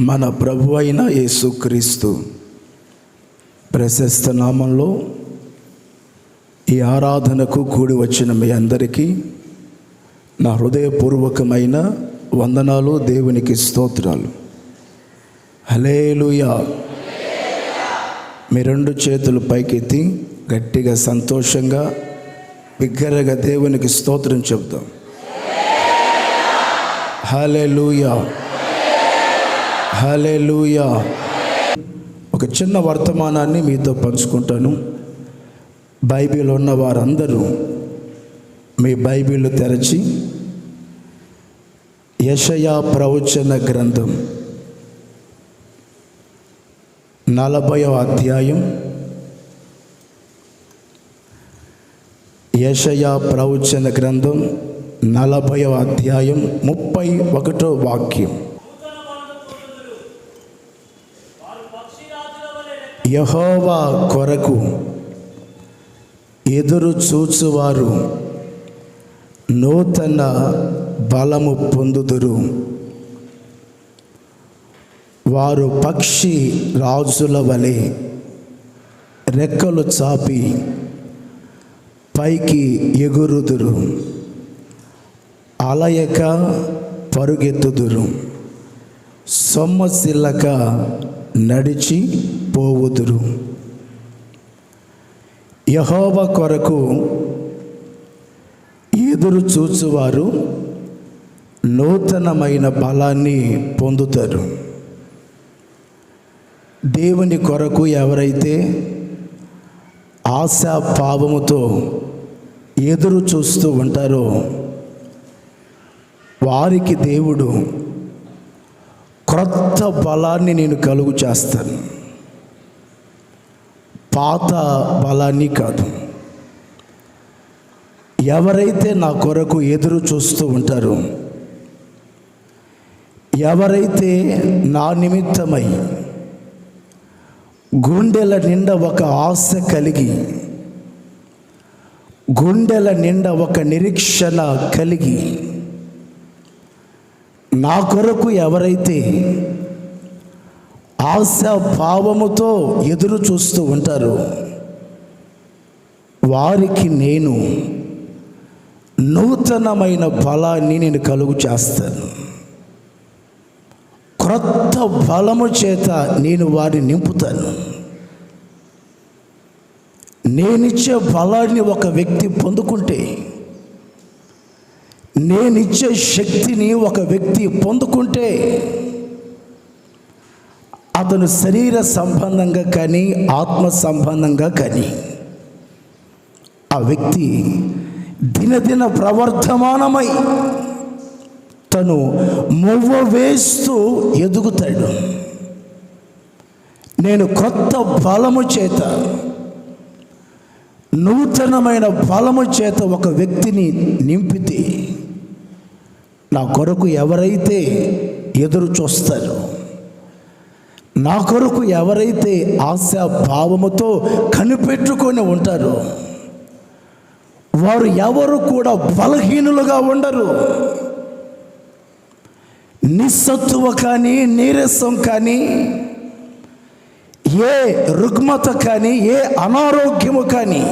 మన ప్రభు అయిన యేసుక్రీస్తు ప్రశస్త నామంలో ఈ ఆరాధనకు కూడి వచ్చిన మీ అందరికీ నా హృదయపూర్వకమైన వందనాలు, దేవునికి స్తోత్రాలు. హల్లెలూయా. మీ రెండు చేతులు పైకెత్తి గట్టిగా సంతోషంగా బిగ్గరగా దేవునికి స్తోత్రం చెప్తాం. హల్లెలూయా, హల్లెలూయా. ఒక చిన్న వర్తమానాన్ని మీతో పంచుకుంటాను. బైబిల్ ఉన్న వారందరూ మీ బైబిల్ తెరచి యెషయా ప్రవచన గ్రంథం 40వ అధ్యాయం, యెషయా ప్రవచన గ్రంథం 40వ అధ్యాయం 31వ వాక్యం. యెహోవా కొరకు ఎదురు చూచువారు నూతన బలము పొందుదురు. వారు పక్షి రాజుల వలె రెక్కలు చాపి పైకి ఎగురుదురు, అలయక పరుగెత్తుదురు, సొమ్మసిల్లక నడిచి పోవుదురు. యెహోవా కొరకు ఎదురు చూచువారు నూతనమైన బలాన్ని పొందుతారు. దేవుని కొరకు ఎవరైతే ఆశా భావముతో ఎదురు చూస్తూ ఉంటారో వారికి దేవుడు క్రొత్త బలాన్ని నేను కలుగు చేస్తాను. పాత బలాన్ని కాదు. ఎవరైతే నా కొరకు ఎదురు చూస్తూ ఉంటారో, ఎవరైతే నా నిమిత్తమై గుండెల నిండా ఒక ఆశ కలిగి, గుండెల నిండా ఒక నిరీక్షణ కలిగి, నా కొరకు ఎవరైతే ఆశా భావముతో ఎదురు చూస్తూ ఉంటారో వారికి నేను నూతనమైన బలాన్ని నేను కలుగు చేస్తాను. క్రొత్త బలము చేత నేను వారిని నింపుతాను. నేనిచ్చే బలాన్ని ఒక వ్యక్తి పొందుకుంటే, నేనిచ్చే శక్తిని ఒక వ్యక్తి పొందుకుంటే, అతను శరీర సంబంధంగా కానీ ఆత్మ సంబంధంగా కానీ ఆ వ్యక్తి దినదిన ప్రవర్ధమానమై తను మువ్వ వేస్తూ ఎదుగుతాడు. నేను క్రొత్త బలము చేత, నూతనమైన బలము చేత ఒక వ్యక్తిని నింపితే, నా కొరకు ఎవరైతే ఎదురు చూస్తారో, నా కొరకు ఎవరైతే ఆశా భావముతో కనిపెట్టుకొని ఉంటారో వారు ఎవరు కూడా బలహీనులుగా ఉండరు. నిస్సత్తువ కానీ, నీరసం కానీ, ఏ రుగ్మత కానీ, ఏ అనారోగ్యము కానీ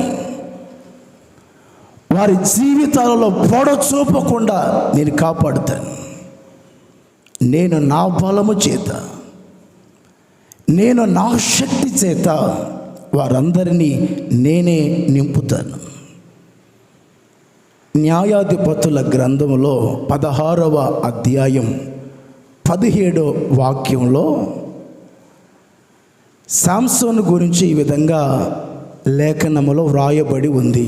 వారి జీవితాలలో పొడచూపకుండా నేను కాపాడుతాను. నేను నా బలము చేత, నేను నా శక్తి చేత వారందరినీ నేనే నింపుతాను. న్యాయాధిపతుల గ్రంథంలో 16వ అధ్యాయం 17వ వాక్యంలో సాంసోను గురించి ఈ విధంగా లేఖనములో వ్రాయబడి ఉంది.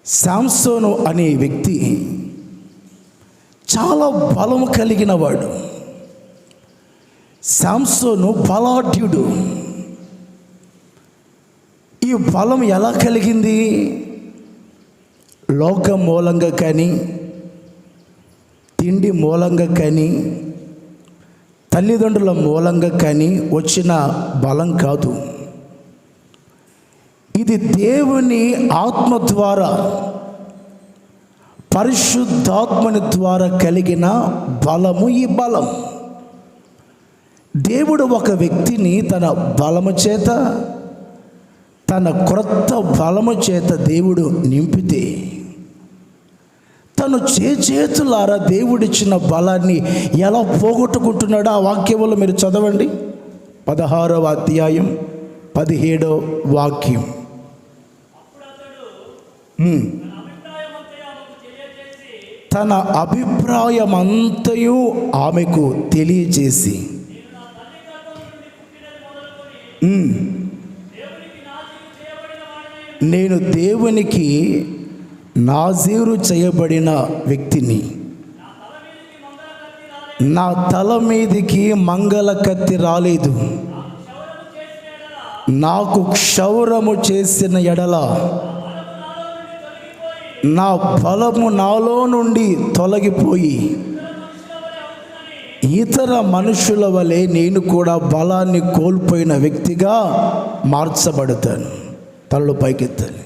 సాంసోను అనే వ్యక్తి చాలా బలము కలిగిన వాడు. సాంసోను బలాఢ్యుడు. ఈ బలం ఎలా కలిగింది? లోకం మూలంగా కానీ, తిండి మూలంగా కానీ, తల్లిదండ్రుల మూలంగా కానీ వచ్చిన బలం కాదు. ఇది దేవుని ఆత్మ ద్వారా, పరిశుద్ధాత్మని ద్వారా కలిగిన బలము. ఈ బలం దేవుడు ఒక వ్యక్తిని తన బలము చేత, తన క్రొత్త బలము చేత దేవుడు నింపితే, తను చేతులారా దేవుడిచ్చిన బలాన్ని ఎలా పోగొట్టుకుంటున్నాడో ఆ వాక్యంలో మీరు చదవండి. 16వ అధ్యాయం 17వ వాక్యం. తన అభిప్రాయమంతయు ఆమెకు తెలియజేసి, నేను దేవునికి నాజీరు చేయబడిన వ్యక్తిని, నా తల మీదికి మంగళ కత్తి రాలేదు, నాకు క్షౌరము చేసిన ఎడల నా బలము నాలో నుండి తొలగిపోయి ఇతర మనుషుల వలె నేను కూడా బలాన్ని కోల్పోయిన వ్యక్తిగా మార్చబడతాను. తలలు పైకెత్తాలి.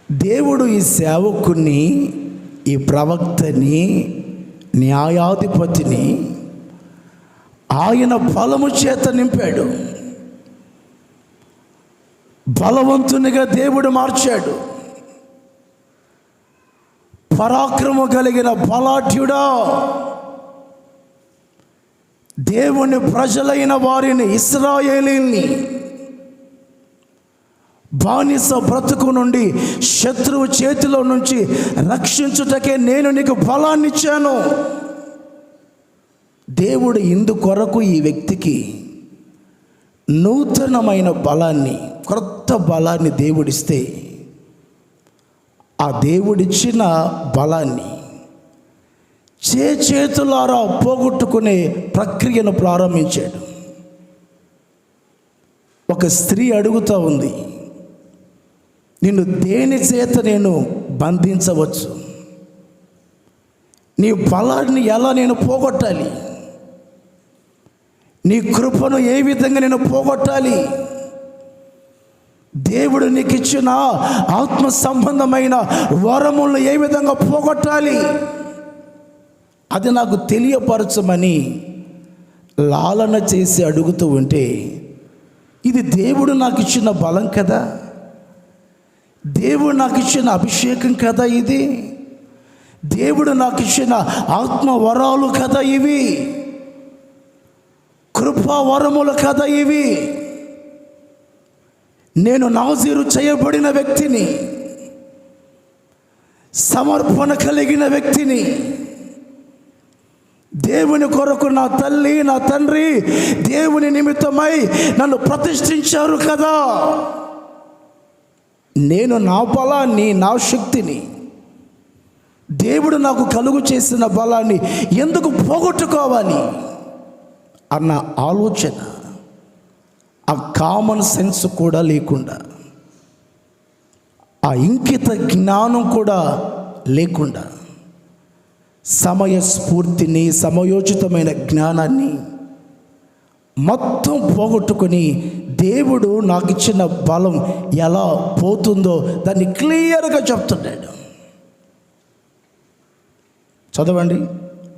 దేవుడు ఈ సేవకుని, ఈ ప్రవక్తని, న్యాయాధిపతిని ఆయన బలము చేత నింపాడు. బలవంతునిగా దేవుడు మార్చాడు. పరాక్రమ కలిగిన బలాఢ్యుడా, దేవుని ప్రజలైన వారిని, ఇశ్రాయేలీని బానిస బ్రతుకు నుండి, శత్రువు చేతిలో నుంచి రక్షించుటకే నేను నీకు బలాన్ని ఇచ్చాను. దేవుడు ఇందుకొరకు ఈ వ్యక్తికి నూతనమైన బలాన్ని, క్రొత్త బలాన్ని దేవుడిస్తే, ఆ దేవుడిచ్చిన బలాన్ని చేతులారా పోగొట్టుకునే ప్రక్రియను ప్రారంభించాడు. ఒక స్త్రీ అడుగుతూ ఉంది, నిన్ను దేని చేత నేను బంధించవచ్చు? నీ బలాన్ని ఎలా నేను పోగొట్టాలి? నీ కృపను ఏ విధంగా నేను పోగొట్టాలి? దేవుడు నీకు ఇచ్చిన ఆత్మ సంబంధమైన వరములను ఏ విధంగా పోగొట్టాలి? అది నాకు తెలియపరచమని లాలన చేసి అడుగుతూ ఉంటే, ఇది దేవుడు నాకు ఇచ్చిన బలం కదా, దేవుడు నాకు ఇచ్చిన అభిషేకం కదా, ఇది దేవుడు నాకు ఇచ్చిన ఆత్మ వరాలు కదా, ఇవి కృపా వరములు కదా, ఇవి నేను నాజీరు చేయబడిన వ్యక్తిని, సమర్పణ కలిగిన వ్యక్తిని, దేవుని కొరకు నా తల్లి నా తండ్రి దేవుని నిమిత్తమై నన్ను ప్రతిష్ఠించారు కదా, నేను నా బలాన్ని, నా శక్తిని, దేవుడు నాకు కలుగు చేసిన బలాన్ని ఎందుకు పోగొట్టుకోవాలి అన్న ఆలోచన, ఆ కామన్ సెన్స్ కూడా లేకుండా, ఆ ఇంకిత జ్ఞానం కూడా లేకుండా, సమయస్ఫూర్తిని, సమయోచితమైన జ్ఞానాన్ని మొత్తం పోగొట్టుకొని, దేవుడు నాకు ఇచ్చిన బలం ఎలా పోతుందో దాన్ని క్లియర్గా చెప్తున్నాడు. చదవండి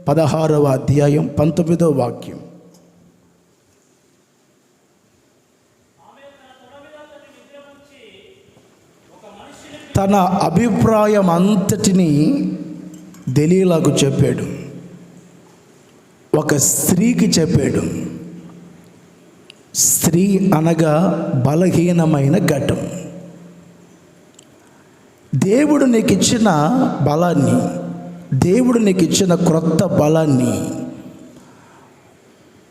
16వ అధ్యాయం 19వ వాక్యం. తన అభిప్రాయం అంతటిని దెలీలాకు చెప్పాడు, ఒక స్త్రీకి చెప్పాడు. స్త్రీ అనగా బలహీనమైన ఘటం. దేవుడు నీకు ఇచ్చిన బలాన్ని, దేవుడు నీకు ఇచ్చిన క్రొత్త బలాన్ని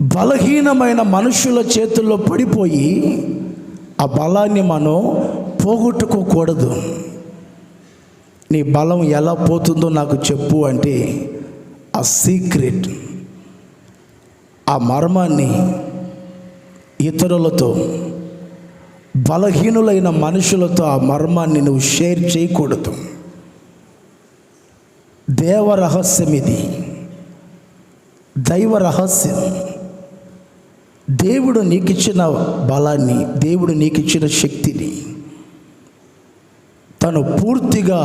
బలహీనమైన మనుషుల చేతుల్లో పడిపోయి ఆ బలాన్ని మనం పోగొట్టుకోకూడదు. నీ బలం ఎలా పోతుందో నాకు చెప్పు అంటే, ఆ సీక్రెట్, ఆ మర్మాన్ని ఇతరులతో, బలహీనులైన మనుషులతో ఆ మర్మాన్ని నువ్వు షేర్ చేయకూడదు. దేవ రహస్యం ఇది, దైవ రహస్యం. దేవుడు నీకు ఇచ్చిన బలాన్ని, దేవుడు నీకు ఇచ్చిన శక్తిని తను పూర్తిగా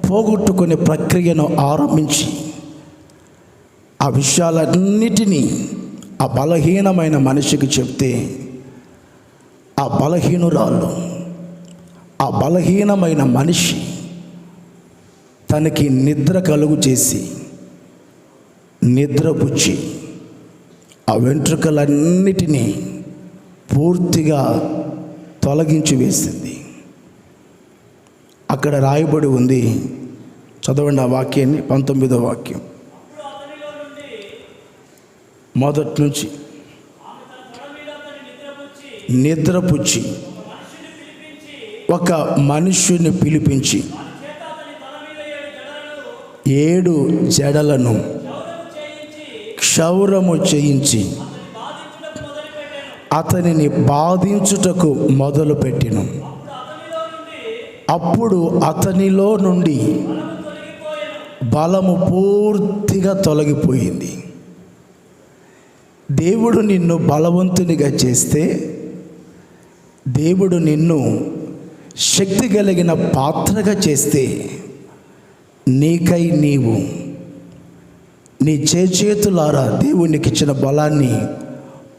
పోగొట్టుకునే ప్రక్రియను ఆరంభించి, ఆ విషయాలన్నిటినీ ఆ బలహీనమైన మనిషికి చెప్తే ఆ బలహీనురాలు, ఆ బలహీనమైన మనిషి తనకి నిద్ర కలుగు చేసి నిద్రపుచ్చి ఆ వెంట్రుకలన్నిటినీ పూర్తిగా తొలగించి వేసింది. అక్కడ రాయబడి ఉంది, చదవండి ఆ వాక్యాన్ని, 19వ వాక్యం మొదటి నుంచి. నిద్రపుచ్చి ఒక మనుష్యుని పిలిపించి 7 జడలను క్షౌరము చేయించి అతనిని బాధించుటకు మొదలుపెట్టెను. అప్పుడు అతనిలో నుండి బలము పూర్తిగా తొలగిపోయింది. దేవుడు నిన్ను బలవంతునిగా చేస్తే, దేవుడు నిన్ను శక్తి కలిగిన పాత్రగా చేస్తే, నీకై నీవు నీ చేతులారా దేవునికి ఇచ్చిన బలాన్ని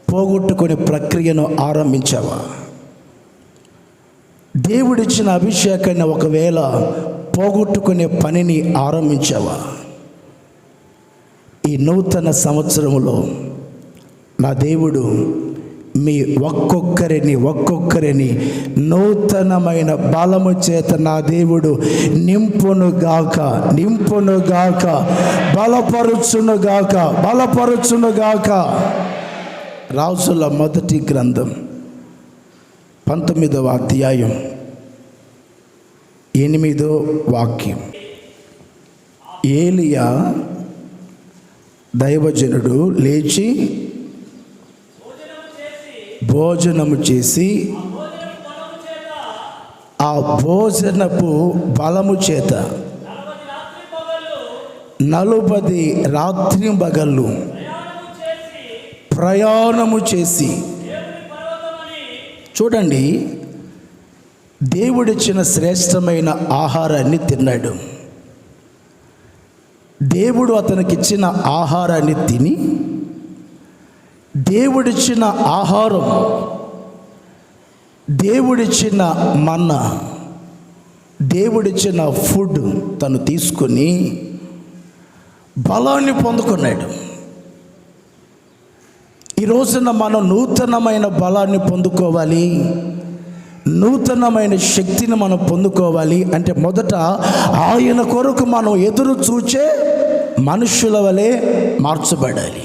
పోగొట్టుకునే ప్రక్రియను ఆరంభించావా? దేవుడిచ్చిన అభిషేకాన్ని ఒకవేళ పోగొట్టుకునే పనిని ఆరంభించావా? ఈ నూతన సంవత్సరంలో నా దేవుడు మీ ఒక్కొక్కరిని నూతనమైన బలము చేత నా దేవుడు నింపునుగాక, బలపరుచునుగాక. రాజుల మొదటి గ్రంథం 19వ అధ్యాయం 8వ వాక్యం. ఏలియా దైవజనుడు లేచి భోజనము చేసి ఆ భోజనపు బలము చేత 40 రాత్రింబగళ్ళు ప్రయాణము చేసి, చూడండి, దేవుడిచ్చిన శ్రేష్టమైన ఆహారాన్ని తిన్నాడు. దేవుడు అతనికిచ్చిన ఆహారాన్ని తిని, దేవుడిచ్చిన ఆహారం, దేవుడిచ్చిన మన్నా, దేవుడిచ్చిన ఫుడ్ తను తీసుకొని బలాన్ని పొందుకున్నాడు. ఈ రోజున మనం నూతనమైన బలాన్ని పొందుకోవాలి, నూతనమైన శక్తిని మనం పొందుకోవాలి అంటే మొదట ఆయన కొరకు మనం ఎదురు చూచే మనుషుల వలె మార్చబడాలి.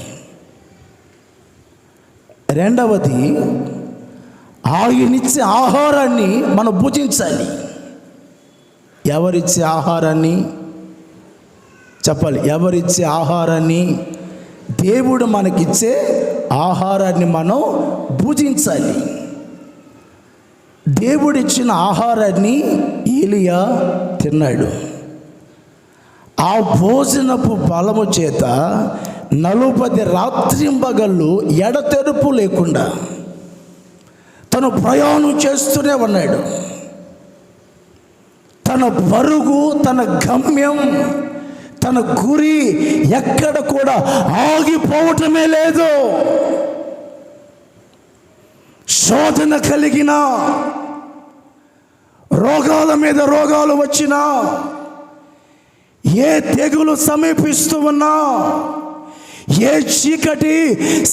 రెండవది, ఆయనిచ్చే ఆహారాన్ని మనం భుజించాలి. ఎవరిచ్చే ఆహారాన్ని చెప్పాలి? ఎవరిచ్చే ఆహారాన్ని? దేవుడు మనకిచ్చే ఆహారాన్ని మనం భుజించాలి. దేవుడిచ్చిన ఆహారాన్ని ఏలియా తిన్నాడు. ఆ భోజనపు బలము చేత 40 రాత్రింబగళ్ళు ఎడతెరుపు లేకుండా తను ప్రయాణం చేస్తూనే ఉన్నాడు. తన పరుగు, తన గమ్యం, తన గురి ఎక్కడ కూడా ఆగిపోవటమే లేదు. శోధన కలిగిన, రోగాల మీద రోగాలు వచ్చినా, ఏ తెగులు సమీపిస్తూ ఉన్నా, ఏ చీకటి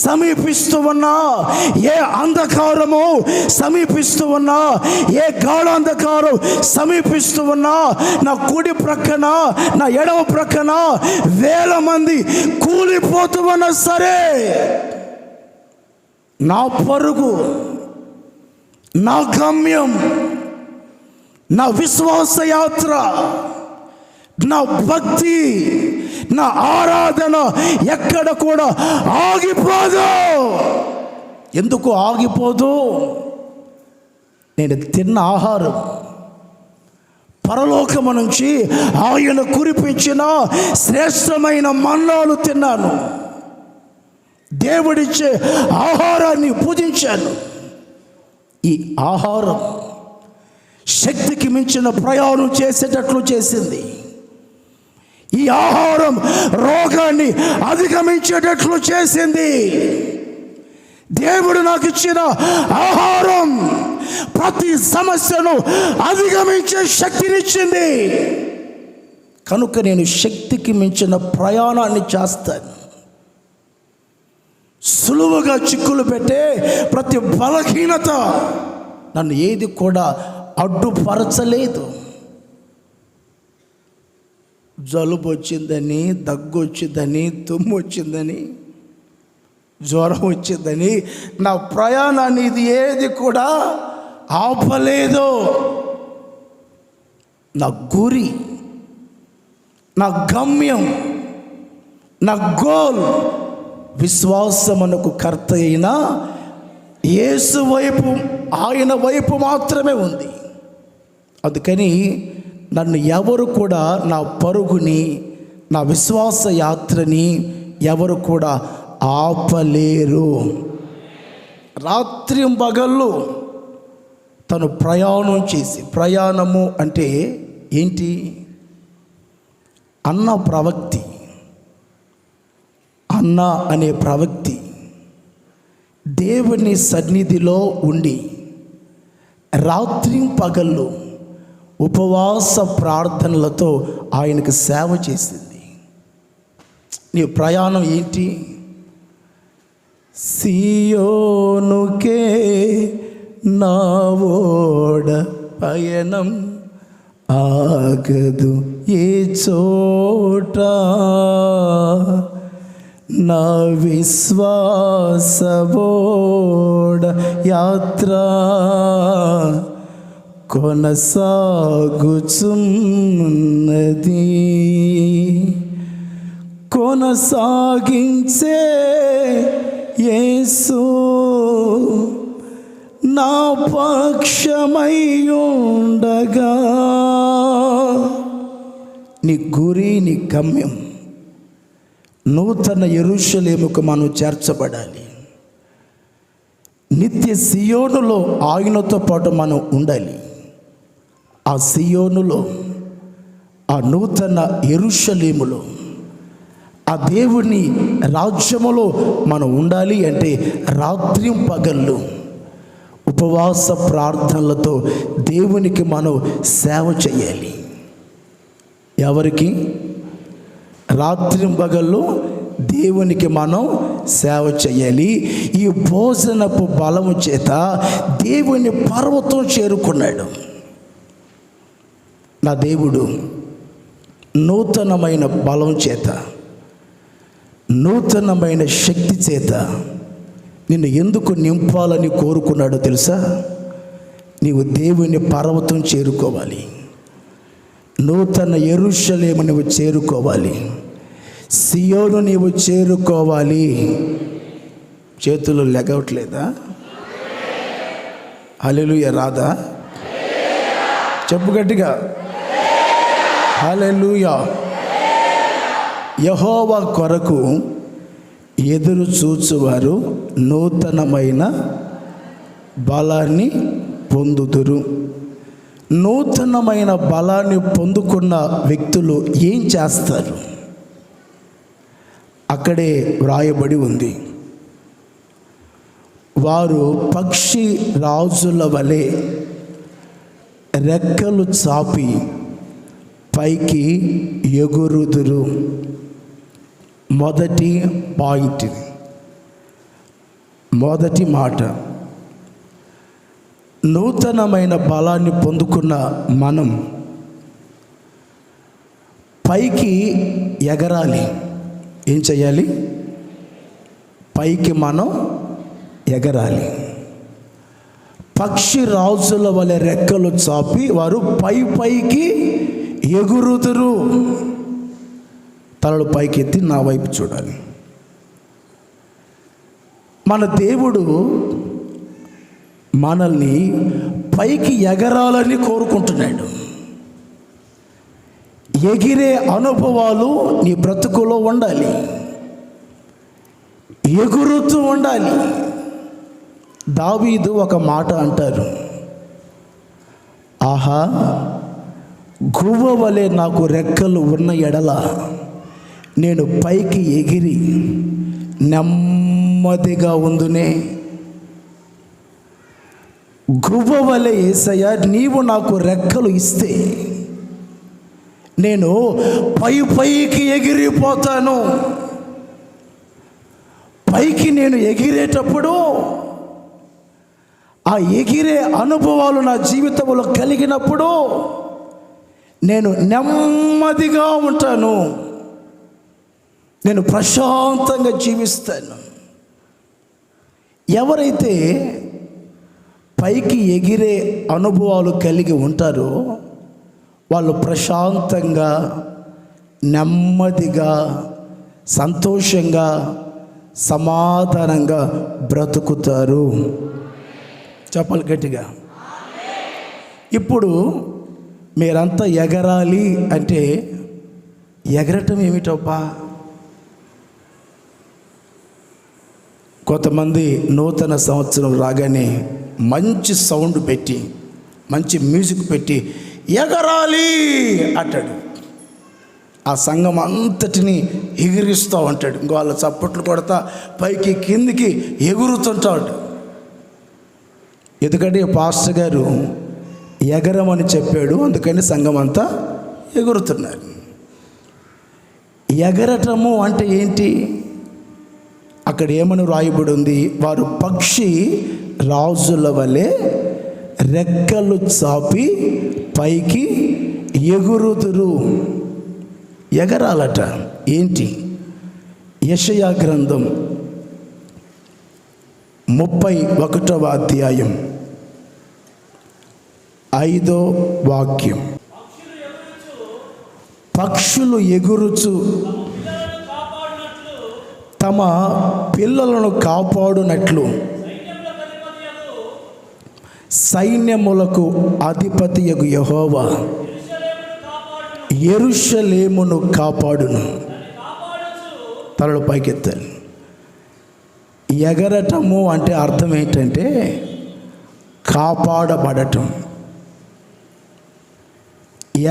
సమీపిస్తూ ఉన్నా, ఏ అంధకారము సమీపిస్తూ ఉన్నా, ఏ గాఢాంధకారం సమీపిస్తూ ఉన్నా, నా కుడి ప్రక్కన, నా ఎడమ ప్రక్కన 1000 మంది కూలిపోతూ ఉన్నా సరే, నా పరుగు, నా గమ్యం, నా విశ్వాస యాత్ర, నా భక్తి, నా ఆరాధన ఎక్కడ కూడా ఆగిపోదు. ఎందుకు ఆగిపోదు? నేను తిన్న ఆహారం పరలోకము నుంచి ఆయన కురిపించిన శ్రేష్టమైన మన్నాలు తిన్నాను. దేవుడిచ్చే ఆహారాన్ని పూజించాను. ఈ ఆహారం శక్తికి మించిన ప్రయాణం చేసేటట్లు చేసింది. ఈ ఆహారం రోగాన్ని అధిగమించేటట్లు చేసింది. దేవుడు నాకు ఇచ్చిన ఆహారం ప్రతి సమస్యను అధిగమించే శక్తినిచ్చింది. కనుక నేను శక్తికి మించిన ప్రయాణాన్ని చేస్తాను. సులువుగా చిక్కులు పెట్టే ప్రతి బలహీనత నన్ను ఏది కూడా అడ్డుపరచలేదు. జలుబు వచ్చిందని, దగ్గు వచ్చిందని, తుమ్ము వచ్చిందని, జ్వరం వచ్చిందని నా ప్రయాణాన్ని ఇది ఏది కూడా ఆపలేదు. నా గురి, నా గమ్యం, నా గోల్ విశ్వాసమునకు కర్త అయిన యేసు వైపు, ఆయన వైపు మాత్రమే ఉంది. అందుకని నన్ను ఎవరు కూడా, నా పరుగుని, నా విశ్వాస యాత్రని ఎవరు కూడా ఆపలేరు. రాత్రింబగళ్ళు తను ప్రయాణం చేసి, ప్రయాణము అంటే ఏంటి? అన్న ప్రవక్తి, అన్న అనే ప్రవక్తి దేవుని సన్నిధిలో ఉండి రాత్రింపగళ్ళు ఉపవాస ప్రార్థనలతో ఆయనకు సేవ చేసింది. నీ ప్రయాణం ఏంటి? సియోనుకే నా ఓడ పయనం, ఆగదు ఏ చోట, నా విశ్వాస ఓడ యాత్ర కొనసాగుచున్నది. కొనసాగించే యేసు నా పక్షమై ఉండగా. నీ గురి, నీ గమ్యం నూతన యెరూషలేముకు మనం చేర్చబడాలి. నిత్య సియోనులో ఆయనతో పాటు మనం ఉండాలి. ఆ సియోనులో, ఆ నూతన యెరూషలేములో, ఆ దేవుని రాజ్యములో మనం ఉండాలి అంటే రాత్రింపగళ్ళు ఉపవాస ప్రార్థనలతో దేవునికి మనం సేవ చేయాలి. ఎవరికి? రాత్రింపగళ్ళు దేవునికి మనం సేవ చేయాలి. ఈ భోజనపు బలము చేత దేవుని పర్వతం చేరుకున్నాడు. నా దేవుడు నూతనమైన బలం చేత, నూతనమైన శక్తి చేత నిన్ను ఎందుకు నింపాలని కోరుకున్నాడో తెలుసా? నీవు దేవుని పర్వతం చేరుకోవాలి. నూతన యెరూషలేము నువ్వు చేరుకోవాలి. సియోను నీవు చేరుకోవాలి. చేతులు లెగవట్లేదా? హల్లెలూయా రాదా? చెప్పు గట్టిగా, హల్లెలూయా. యెహోవా కొరకు ఎదురు చూచువారు నూతనమైన బలాన్ని పొందుదురు. నూతనమైన బలాన్ని పొందుకున్న వ్యక్తులు ఏం చేస్తారు? అక్కడే వ్రాయబడి ఉంది, వారు పక్షి రాజుల వలె రెక్కలు చాపి పైకి ఎగురుదురు. మొదటి పాయింట్, మొదటి మాట, నూతనమైన బలాన్ని పొందుకున్న మనం పైకి ఎగరాలి. ఏం చేయాలి? పైకి మనం ఎగరాలి. పక్షి రాజుల వలె రెక్కలు చాపి వారు పైకి ఎగురుదురు. తలలు పైకి ఎత్తి నా వైపు చూడాలి. మన దేవుడు మనల్ని పైకి ఎగరాలని కోరుకుంటున్నాడు. ఎగిరే అనుభవాలు నీ బ్రతుకులో ఉండాలి. ఎగురుతూ ఉండాలి. దావీదు ఒక మాట అంటారు, ఆహా, గువ్వ వలె నాకు రెక్కలు ఉన్న ఎడల నేను పైకి ఎగిరి నెమ్మదిగా ఉందునే గువ్వ వలె యేసయ్య నీవు నాకు రెక్కలు ఇస్తే నేను పైకి ఎగిరిపోతాను. పైకి నేను ఎగిరేటప్పుడు ఆ ఎగిరే అనుభవాలు నా జీవితంలో కలిగినప్పుడు నేను నెమ్మదిగా ఉంటాను, నేను ప్రశాంతంగా జీవిస్తాను. ఎవరైతే పైకి ఎగిరే అనుభవాలు కలిగి ఉంటారో వాళ్ళు ప్రశాంతంగా, నెమ్మదిగా, సంతోషంగా, సమాధానంగా బ్రతుకుతారు. చెప్పాలి గట్టిగా. ఇప్పుడు మీరంతా ఎగరాలి అంటే ఎగరటం ఏమిటబ్బా? కొంతమంది నూతన సంవత్సరం రాగానే మంచి సౌండ్ పెట్టి, మంచి మ్యూజిక్ పెట్టి ఎగరాలి అంటాడు. ఆ సంఘం అంతటిని ఎగిరిస్తూ ఉంటాడు. ఇంకో వాళ్ళ చప్పట్లు కొడతా పైకి కిందికి ఎగురుతుంటాడు. ఎందుకంటే పాస్టర్ గారు ఎగరమని చెప్పాడు, అందుకని సంఘం అంతా ఎగురుతున్నారు. ఎగరటము అంటే ఏంటి? అక్కడ ఏమని రాయబడి ఉంది? వారు పక్షి రాజుల వలె రెక్కలు చాపి పైకి ఎగురుదురు. ఎగరాలట. ఏంటి? యెషయా గ్రంథం 31వ అధ్యాయం 5వ వాక్యం. పక్షులు ఎగురుచు తమ పిల్లలను కాపాడునట్లు సైన్యములకు అధిపతియగు యెహోవా యెరూషలేమును కాపాడును. తలలు పైకెత్తాలి. ఎగరటము అంటే అర్థం ఏంటంటే కాపాడబడటం.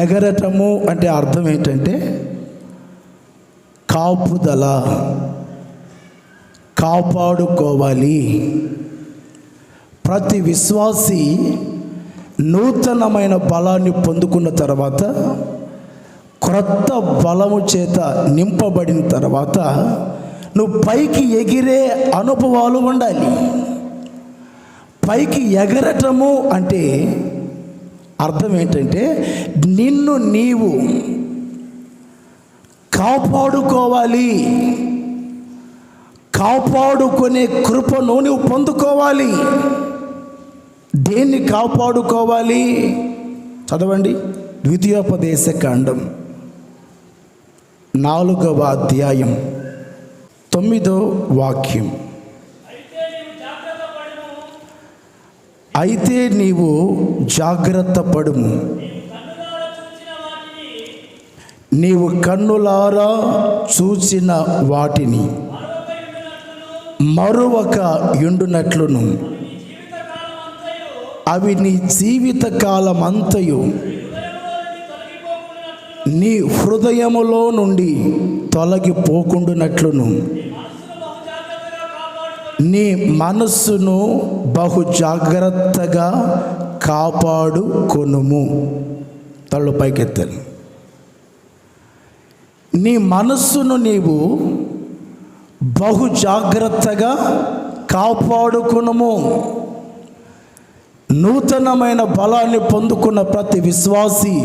ఎగరటము అంటే అర్థం ఏంటంటే కాపుదల, కాపాడుకోవాలి. ప్రతి విశ్వాసి నూతనమైన బలాన్ని పొందుకున్న తర్వాత, క్రొత్త బలము చేత నింపబడిన తర్వాత నువ్వు పైకి ఎగిరే అనుభవాలు ఉండాలి. పైకి ఎగరటము అంటే అర్థం ఏంటంటే నిన్ను నీవు కాపాడుకోవాలి. కాపాడుకునే కృపను నువ్వు పొందుకోవాలి. దేన్ని కాపాడుకోవాలి? చదవండి. ద్వితీయోపదేశ కాండం 4వ అధ్యాయం 9వ వాక్యం. అయితే నీవు జాగ్రత్త పడుము, నీవు కన్నులారా చూచిన వాటిని మరువక యుండునట్లును అవి నీ జీవిత కాలమంతయు నీ హృదయములో నుండి తొలగిపోకుండునట్లును నీ మనస్సును బహు జాగ్రత్తగా కాపాడుకొనుము. తళ్ళు పైకెత్తాను. నీ మనస్సును నీవు బహు జాగ్రత్తగా కాపాడుకొనుము. నూతనమైన బలాన్ని పొందుకున్న ప్రతి విశ్వాసి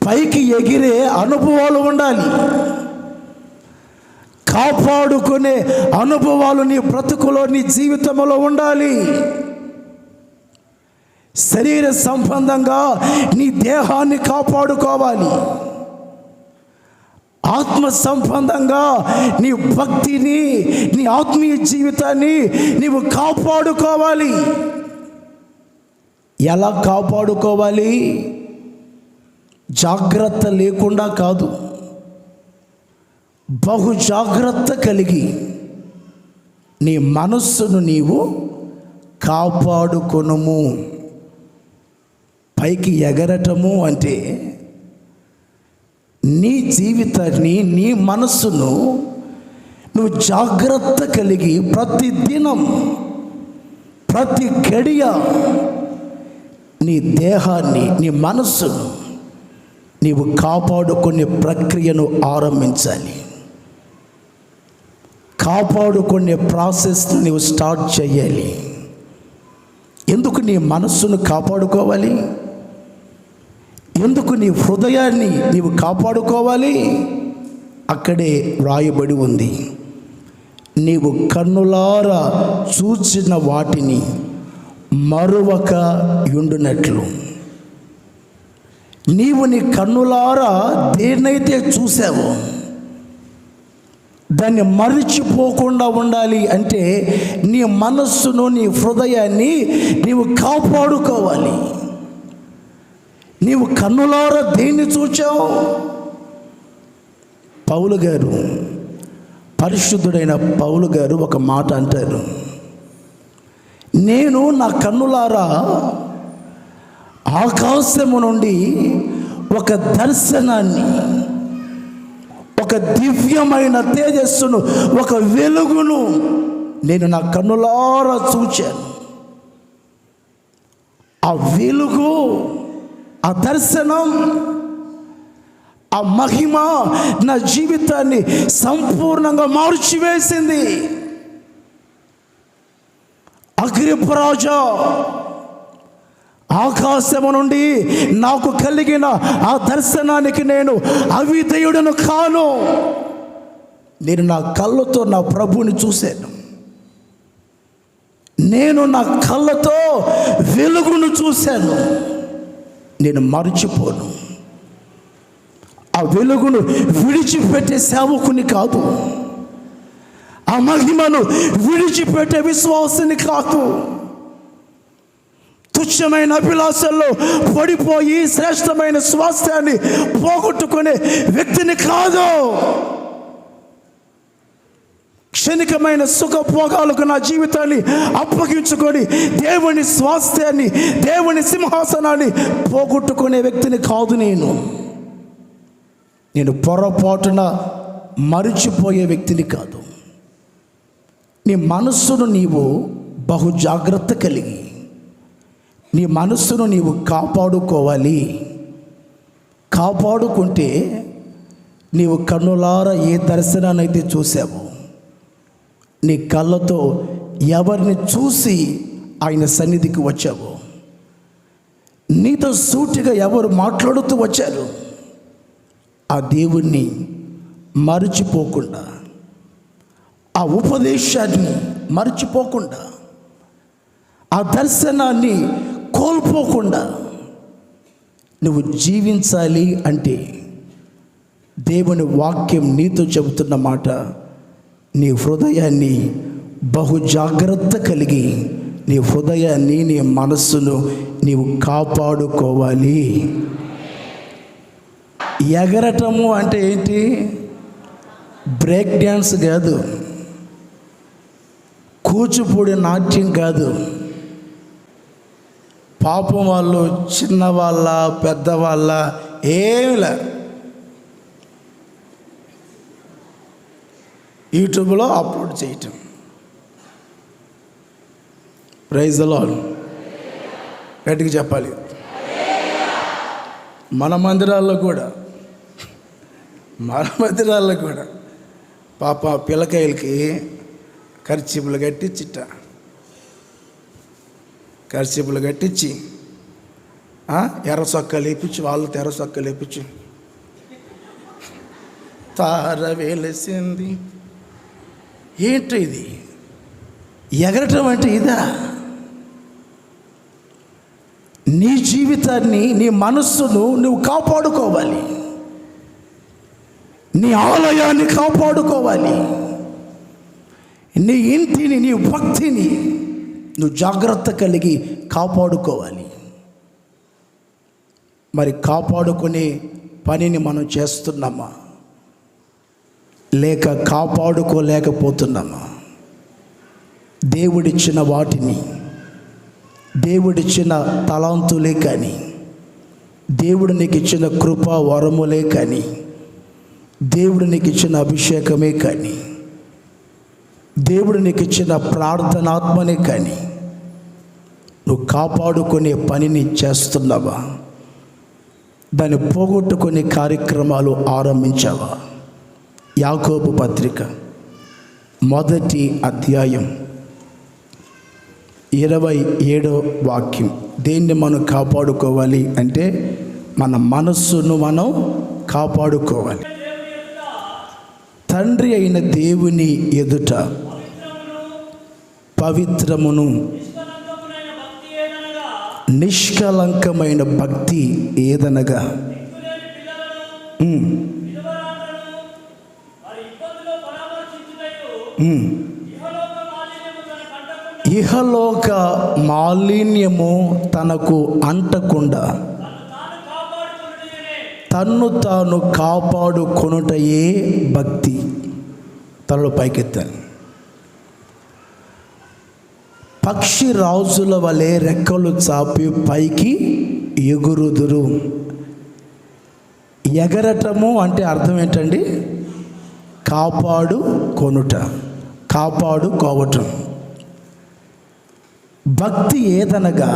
పైకి ఎగిరే అనుభవాలు ఉండాలి. కాపాడుకునే అనుభవాలు నీ బ్రతుకులో, నీ జీవితంలో ఉండాలి. శరీర సంబంధంగా నీ దేహాన్ని కాపాడుకోవాలి. ఆత్మ సంబంధంగా నీ భక్తిని, నీ ఆత్మీయ జీవితాన్ని నీవు కాపాడుకోవాలి. ఎలా కాపాడుకోవాలి? జాగ్రత్త లేకుండా కాదు, బహు జాగ్రత్త కలిగి నీ మనస్సును నీవు కాపాడుకొనుము. పైకి ఎగరటము అంటే నీ జీవితాన్ని, నీ మనస్సును నువ్వు జాగ్రత్త కలిగి ప్రతిదినం ప్రతి గడియ నీ దేహాన్ని, నీ మనస్సును నీవు కాపాడుకునే ప్రక్రియను ఆరంభించాలి. కాపాడుకునే ప్రాసెస్ నీవు స్టార్ట్ చేయాలి. ఎందుకు నీ మనస్సును కాపాడుకోవాలి? ఎందుకు నీ హృదయాన్ని నీవు కాపాడుకోవాలి? అక్కడే వ్రాయబడి ఉంది, నీవు కన్నులారా చూచిన వాటిని మరువక యుండునట్లు. నీవు నీ కన్నులారా దేన్నైతే చూసావో దాన్ని మరిచిపోకుండా ఉండాలి అంటే నీ మనస్సును, నీ హృదయాన్ని నీవు కాపాడుకోవాలి. నీవు కన్నులారా దేన్ని చూచావు? పౌలు గారు, పరిశుద్ధుడైన పౌలు గారు ఒక మాట అంటారు, నేను నా కన్నులారా ఆకాశము నుండి ఒక దర్శనాన్ని, ఒక దివ్యమైన తేజస్సును, ఒక వెలుగును నేను నా కన్నులారా చూచాను. ఆ వెలుగు, ఆ దర్శనం, ఆ మహిమ నా జీవితాన్ని సంపూర్ణంగా మార్చివేసింది. అగ్రిపరాజా, ఆకాశము నుండి నాకు కలిగిన ఆ దర్శనానికి నేను అవిధేయుడను కాను. నేను నా కళ్ళతో నా ప్రభువుని చూశాను. నేను నా కళ్ళతో వెలుగును చూశాను. నేను మర్చిపోను. ఆ వెలుగును విడిచిపెట్టే సేవకుని కాదు, ఆ మహిమను విడిచిపెట్టే విశ్వాసుని కాదు, తుచ్చమైన అభిలాషల్లో పడిపోయి శ్రేష్టమైన స్వాస్థ్యాన్ని పోగొట్టుకునే వ్యక్తిని కాదు. క్షణికమైన సుఖభోగాలకు నా జీవితాన్ని అప్పగించుకొని దేవుని స్వాస్థ్యాన్ని, దేవుని సింహాసనాన్ని పోగొట్టుకునే వ్యక్తిని కాదు. నేను పొరపాటున మరిచిపోయే వ్యక్తిని కాదు. నీ మనస్సును నీవు బహు జాగ్రత్త కలిగి నీ మనస్సును నీవు కాపాడుకోవాలి. కాపాడుకుంటే నీవు కన్నులారా ఏ దర్శనాన్ని అయితే చూసావో, నీ కళ్ళతో ఎవరిని చూసి ఆయన సన్నిధికి వచ్చావో, నీతో సూటిగా ఎవరు మాట్లాడుతూ వచ్చారు, ఆ దేవుణ్ణి మరిచిపోకుండా, ఆ ఉపదేశాన్ని మరిచిపోకుండా, ఆ దర్శనాన్ని కోల్పోకుండా నువ్వు జీవించాలి అంటే దేవుని వాక్యం నీతో చెబుతున్న మాట, నీ హృదయాన్ని బహు జాగ్రత్త కలిగి నీ హృదయాన్ని, నీ మనస్సును నీవు కాపాడుకోవాలి. ఎగరటము అంటే ఏంటి? బ్రేక్ డ్యాన్స్ కాదు, కూచిపూడి నాట్యం కాదు. పాపం వాళ్ళు చిన్నవాళ్ళ పెద్దవాళ్ళ ఏమిలా యూట్యూబ్లో అప్లోడ్ చేయటం. Praise the lord. గట్టిగా చెప్పాలి. మన మందిరాల్లో కూడా పాప పిల్లకాయలకి ఖర్చీపులు కట్టించి ఎర్ర సొక్కలు వేపించి, వాళ్ళతో ఎర్ర సొక్కలు వేపించి, తార వేలేసింది. ఏంటి ఇది? ఎగరటం అంటే ఇదా? నీ జీవితాన్ని, నీ మనస్సును నువ్వు కాపాడుకోవాలి. నీ ఆలయాన్ని కాపాడుకోవాలి. నీ ఇంటిని, నీ భక్తిని నువ్వు జాగ్రత్త కలిగి కాపాడుకోవాలి. మరి కాపాడుకునే పనిని మనం చేస్తున్నామా, లేక కాపాడుకోలేకపోతున్నామా? దేవుడిచ్చిన వాటిని, దేవుడిచ్చిన తలాంతులే కానీ, దేవుడు నీకు ఇచ్చిన కృప వరములే కానీ, దేవుడు నీకు ఇచ్చిన అభిషేకమే కానీ, దేవుడు నీకు ఇచ్చిన ప్రార్థనాత్మనే కానీ నువ్వు కాపాడుకునే పనిని చేస్తున్నావా? దాన్ని పోగొట్టుకునే కార్యక్రమాలు ఆరంభించావా? యాకోబు పత్రిక 1వ అధ్యాయం 27వ వాక్యం. దేన్ని మనం కాపాడుకోవాలి అంటే మన మనస్సును మనం కాపాడుకోవాలి. తండ్రి అయిన దేవుని ఎదుట పవిత్రమును నిష్కలంకమైన భక్తి ఏదనగా ఇహలోక మాలిన్యము తనకు అంటకుండా తన్ను తాను కాపాడుకొనుటయే భక్తి. తనలో పైకెత్తాను. పక్షి రాజుల వలె రెక్కలు చాపి పైకి ఎగురుదురు. ఎగరటము అంటే అర్థం ఏంటండి? కాపాడుకొనుట, కాపాడుకోవటం. భక్తి ఏదనగా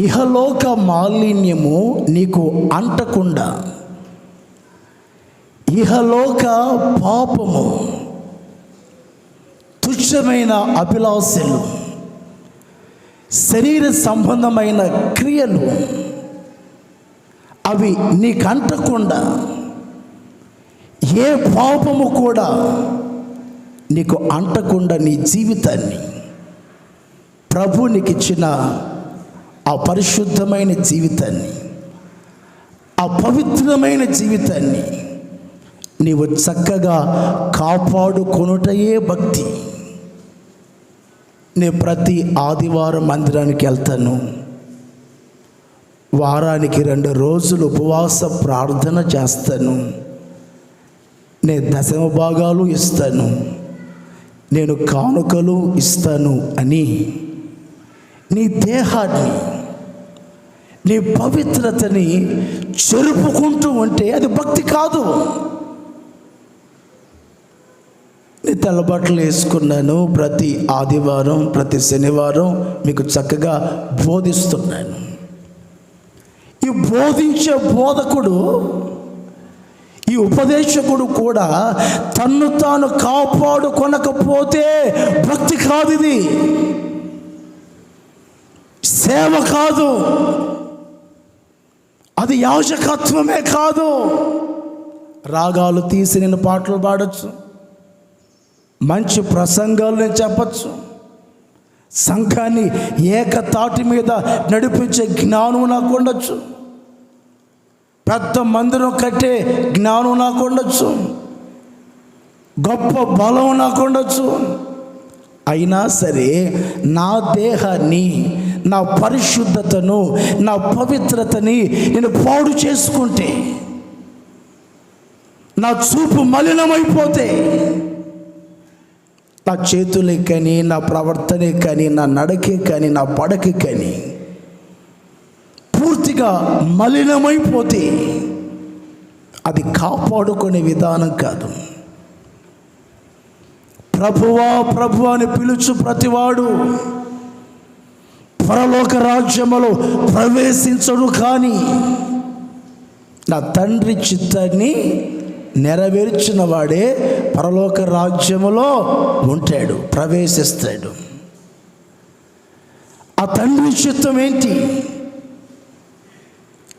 ఇహలోక మాలిన్యము నీకు అంటకుండా, ఇహలోక పాపము, తుచ్చమైన అభిలాషలు, శరీర సంబంధమైన క్రియలు అవి నీకు అంటకుండా, ఏ పాపము కూడా నీకు అంటకుండా నీ జీవితాన్ని, ప్రభు నీకు ఇచ్చిన ఆ పరిశుద్ధమైన జీవితాన్ని, ఆ పవిత్రమైన జీవితాన్ని నీవు చక్కగా కాపాడుకొనుటయే భక్తి. నేను ప్రతి ఆదివారం మందిరానికి వెళ్తాను. వారానికి 2 రోజులు ఉపవాస ప్రార్థన చేస్తాను. నేను దశమ భాగాలు ఇస్తాను, నేను కానుకలు ఇస్తాను అని నీ దేహాన్ని, నీ పవిత్రతని చెరుపుకుంటూ ఉంటే అది భక్తి కాదు. నేను తెల్లబట్టలు వేసుకున్నాను, ప్రతి ఆదివారం ప్రతి శనివారం మీకు చక్కగా బోధిస్తున్నాను. ఈ బోధించే బోధకుడు, ఈ ఉపదేశకుడు కూడా తన్ను తాను కాపాడుకొనకపోతే భక్తి కాదు, ఇది సేవ కాదు, అది యాజకత్వమే కాదు. రాగాలు తీసి నేను పాటలు పాడచ్చు, మంచి ప్రసంగాలు నేను చెప్పచ్చు, సంఘాన్ని ఏకతాటి మీద నడిపించే జ్ఞానం నాకు ఉండొచ్చు, పెద్ద మందిరం కట్టే జ్ఞానం నాకు ఉండొచ్చు, గొప్ప బలం నాకు ఉండొచ్చు. అయినా సరే నా దేహాన్ని, నా పరిశుద్ధతను, నా పవిత్రతని నేను పాడు చేసుకుంటే, నా చూపు మలినమైపోతే, నా చేతులే కానీ, నా ప్రవర్తనే కానీ, నా నడకే కానీ, నా పడకే కానీ పూర్తిగా మలినమైపోతే అది కాపాడుకునే విధానం కాదు. ప్రభువా ప్రభువా అని పిలుచు ప్రతివాడు పరలోక రాజ్యములో ప్రవేశించడు, కానీ నా తండ్రి చిత్తాన్ని నెరవేర్చిన వాడే పరలోక రాజ్యములో ఉంటాడు, ప్రవేశిస్తాడు. ఆ తండ్రి చిత్తం ఏంటి?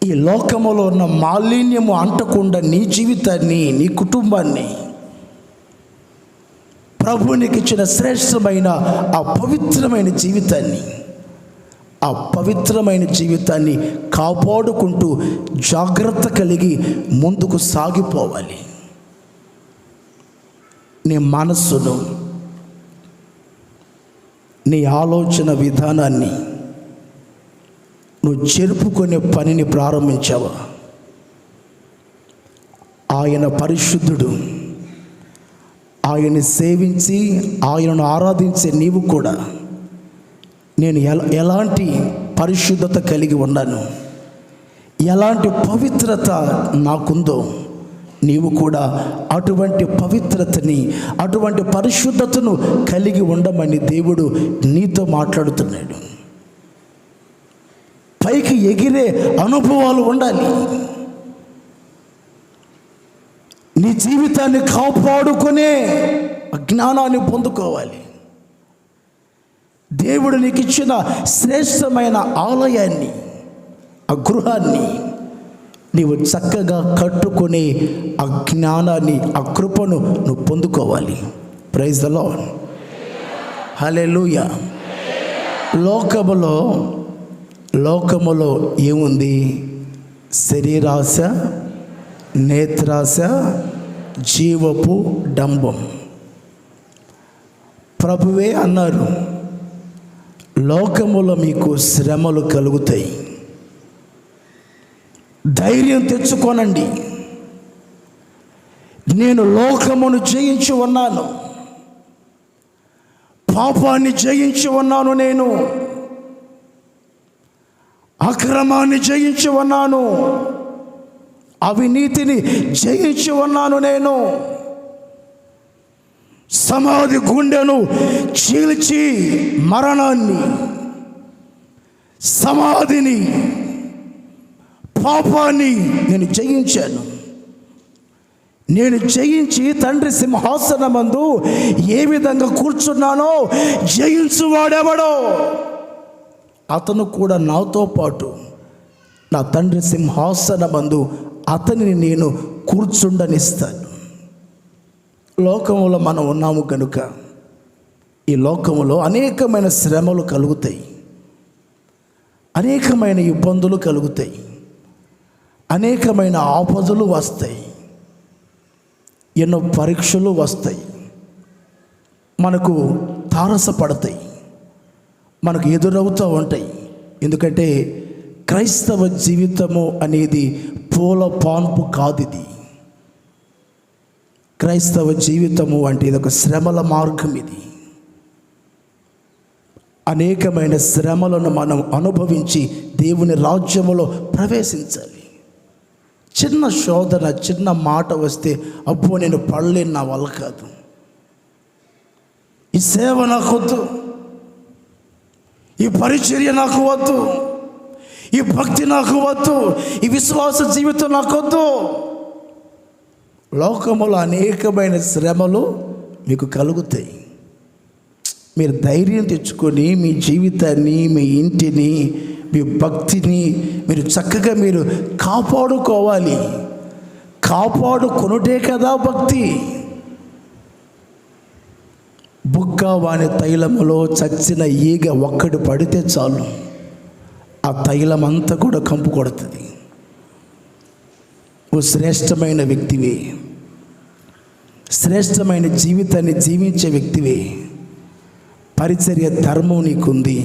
ఈ లోకములో ఉన్న మాలిన్యము అంటకుండా నీ జీవితాన్ని, నీ కుటుంబాన్ని, ప్రభు నీకు ఇచ్చిన శ్రేష్టమైన ఆ పవిత్రమైన జీవితాన్ని, ఆ పవిత్రమైన జీవితాన్ని కాపాడుకుంటూ జాగ్రత్త కలిగి ముందుకు సాగిపోవాలి. నీ మనస్సును, నీ ఆలోచన విధానాన్ని నువ్వు చెరుపుకునే పనిని ప్రారంభించావా? ఆయన పరిశుద్ధుడు. ఆయన్ని సేవించి ఆయనను ఆరాధించే నీవు కూడా, నేను ఎలాంటి పరిశుద్ధత కలిగి ఉన్నాను, ఎలాంటి పవిత్రత నాకుందో, నీవు కూడా అటువంటి పవిత్రతని, అటువంటి పరిశుద్ధతను కలిగి ఉండమని దేవుడు నీతో మాట్లాడుతున్నాడు. పైకి ఎగిరే అనుభవాలు ఉండాలి. నీ జీవితాన్ని కాపాడుకునే జ్ఞానాన్ని పొందుకోవాలి. దేవుడు నీకు ఇచ్చిన శ్రేష్టమైన ఆలయాన్ని, ఆ గృహాన్ని నీవు చక్కగా కట్టుకునే ఆ జ్ఞానాన్ని, ఆ కృపను నువ్వు పొందుకోవాలి. Praise the lord. హల్లెలూయా. లోకములో ఏముంది? శరీరాశ, నేత్రాశ, జీవపు డంబం. ప్రభువే అన్నారు, లోకములో మీకు శ్రమలు కలుగుతాయి, ధైర్యం తెచ్చుకోనండి, నేను లోకమును జయించి ఉన్నాను, పాపాన్ని జయించి ఉన్నాను, నేను అక్రమాన్ని జయించి ఉన్నాను, అవినీతిని జయించి ఉన్నాను, నేను సమాధి గుండెను చీల్చి మరణాన్ని, సమాధిని, పాపాన్ని నేను జయించాను. నేను జయించి తండ్రి సింహాసనమందు ఏ విధంగా కూర్చున్నానో జయించువాడెవడో అతను కూడా నాతో పాటు నా తండ్రి సింహాసనమందు అతనిని నేను కూర్చుండనిస్తాను. లోకములో మనం ఉన్నాము కనుక ఈ లోకములో అనేకమైన శ్రమలు కలుగుతాయి, అనేకమైన ఇబ్బందులు కలుగుతాయి, అనేకమైన ఆపదలు వస్తాయి, ఎన్నో పరీక్షలు వస్తాయి, మనకు తారసపడతాయి, మనకు ఎదురవుతూ ఉంటాయి. ఎందుకంటే క్రైస్తవ జీవితము అనేది పూల పాన్పు కాదు. ఇది క్రైస్తవ జీవితము అంటే ఇది ఒక శ్రమల మార్గం. ఇది అనేకమైన శ్రమలను మనం అనుభవించి దేవుని రాజ్యములో ప్రవేశించాలి. చిన్న శోధన, చిన్న మాట వస్తే అబ్బో నేను పడలేను, నా వల్ల కాదు, ఈ సేవ నాకు వద్దు, ఈ పరిచర్య నాకు వద్దు, ఈ భక్తి నాకు వద్దు, ఈ విశ్వాస జీవితం నాకు వద్దు. లోకములో అనేకమైన శ్రమలు మీకు కలుగుతాయి. మీరు ధైర్యం తెచ్చుకొని మీ జీవితాన్ని, మీ ఇంటిని, మీ భక్తిని మీరు చక్కగా మీరు కాపాడుకోవాలి. కాపాడుకొనుటే కదా భక్తి. బుగ్గ వాని తైలములో చచ్చిన ఈగ ఒక్కడు పడితే చాలు, ఆ తైలం అంతా కూడా కంపు కొడుతుంది. ఓ శ్రేష్టమైన వ్యక్తివే, శ్రేష్టమైన జీవితాన్ని జీవించే వ్యక్తివే, పరిచర్య ధర్మం నీకుంది,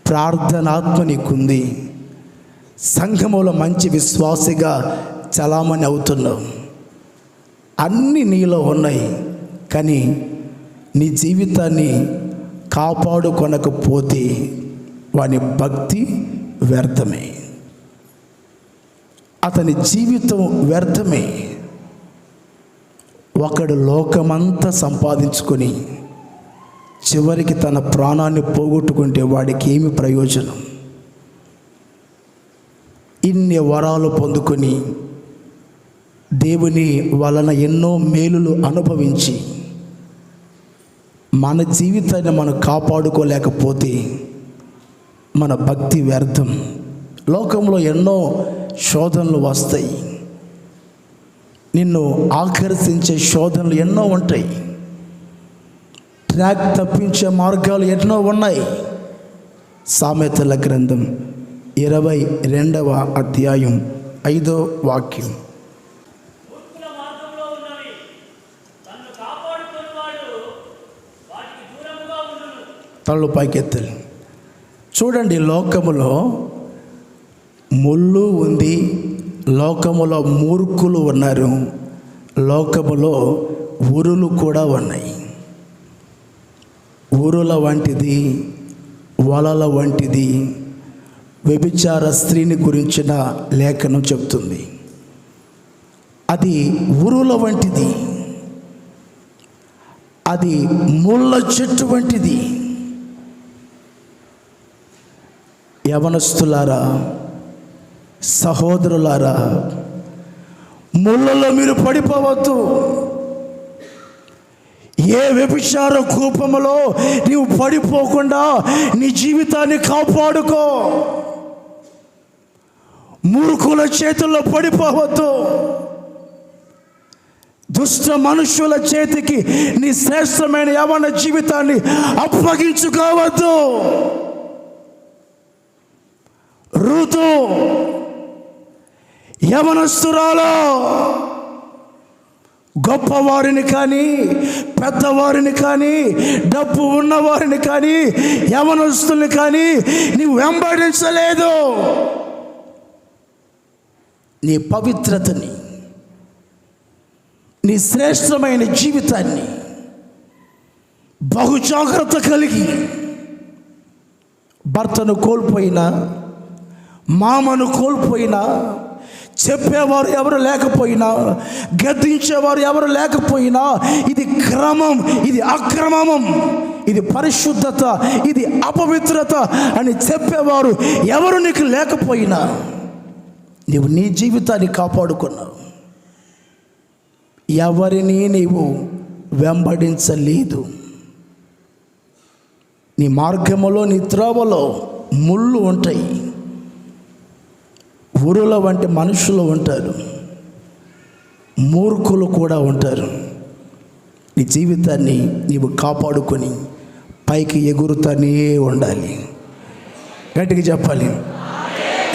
ప్రార్థనాత్మ నీకుంది, సంఘములో మంచి విశ్వాసిగా చలామణి అవుతున్నావు, అన్నీ నీలో ఉన్నాయి. కానీ నీ జీవితాన్ని కాపాడుకొనకపోతే వాని భక్తి వ్యర్థమే, అతని జీవితం వ్యర్థమే. ఒకడు లోకమంతా సంపాదించుకొని చివరికి తన ప్రాణాన్ని పోగొట్టుకుంటే వాడికి ఏమి ప్రయోజనం? ఇన్ని వరాలు పొందుకొని దేవుని వలన ఎన్నో మేలులు అనుభవించి మన జీవితాన్ని మనం కాపాడుకోలేకపోతే మన భక్తి వ్యర్థం. లోకంలో ఎన్నో శోధనలు వస్తాయి, నిన్ను ఆకర్షించే శోధనలు ఎన్నో ఉంటాయి, ట్రాక్ తప్పించే మార్గాలు ఎన్నో ఉన్నాయి. సామెతల గ్రంథం 22వ అధ్యాయం 5వ వాక్యం. తళ్ళు పైకెత్తాలి. చూడండి, లోకములో ముళ్ళు ఉంది, లోకములో మూర్ఖులు ఉన్నారు, లోకములో ఉరులు కూడా ఉన్నాయి. ఊరుల వంటిది, వలల వంటిది వ్యభిచార స్త్రీని గురించిన లేఖనం చెప్తుంది. అది ఉరుల వంటిది, అది ముళ్ళ చెట్టు వంటిది. యవనస్తులారా, సహోదరులారా, ముళ్ళలో మీరు పడిపోవద్దు. ఏ వ్యభిచార కూపములో నీవు పడిపోకుండా నీ జీవితాన్ని కాపాడుకో. మూర్ఖుల చేతుల్లో పడిపోవద్దు. దుష్ట మనుషుల చేతికి నీ శ్రేష్టమైన యవన జీవితాన్ని అప్పగించుకోవద్దు. రూతు యవనస్తురాలు గొప్పవారిని కానీ, పెద్దవారిని కానీ, డబ్బు ఉన్నవారిని కానీ, యవనస్తుల్ని కానీ నీవు వెంబడించలేదు. నీ పవిత్రతని, నీ శ్రేష్టమైన జీవితాన్ని బహు జాగ్రత్త కలిగి, భర్తను కోల్పోయినా, మామను కోల్పోయినా, చెప్పేవారు ఎవరు లేకపోయినా, గద్దించేవారు ఎవరు లేకపోయినా, ఇది క్రమం, ఇది అక్రమం, ఇది పరిశుద్ధత, ఇది అపవిత్రత అని చెప్పేవారు ఎవరు నీకు లేకపోయినా నీవు నీ జీవితాన్ని కాపాడుకున్నావు. ఎవరిని నీవు వెంబడించలేదు. నీ మార్గములో, నీ త్రోవలో ముళ్ళు ఉంటాయి. ఊరుల వంటి మనుషులు ఉంటారు, మూర్ఖులు కూడా ఉంటారు. నీ జీవితాన్ని నీవు కాపాడుకొని పైకి ఎగురుతూనే ఉండాలి. గట్టిగా చెప్పాలి,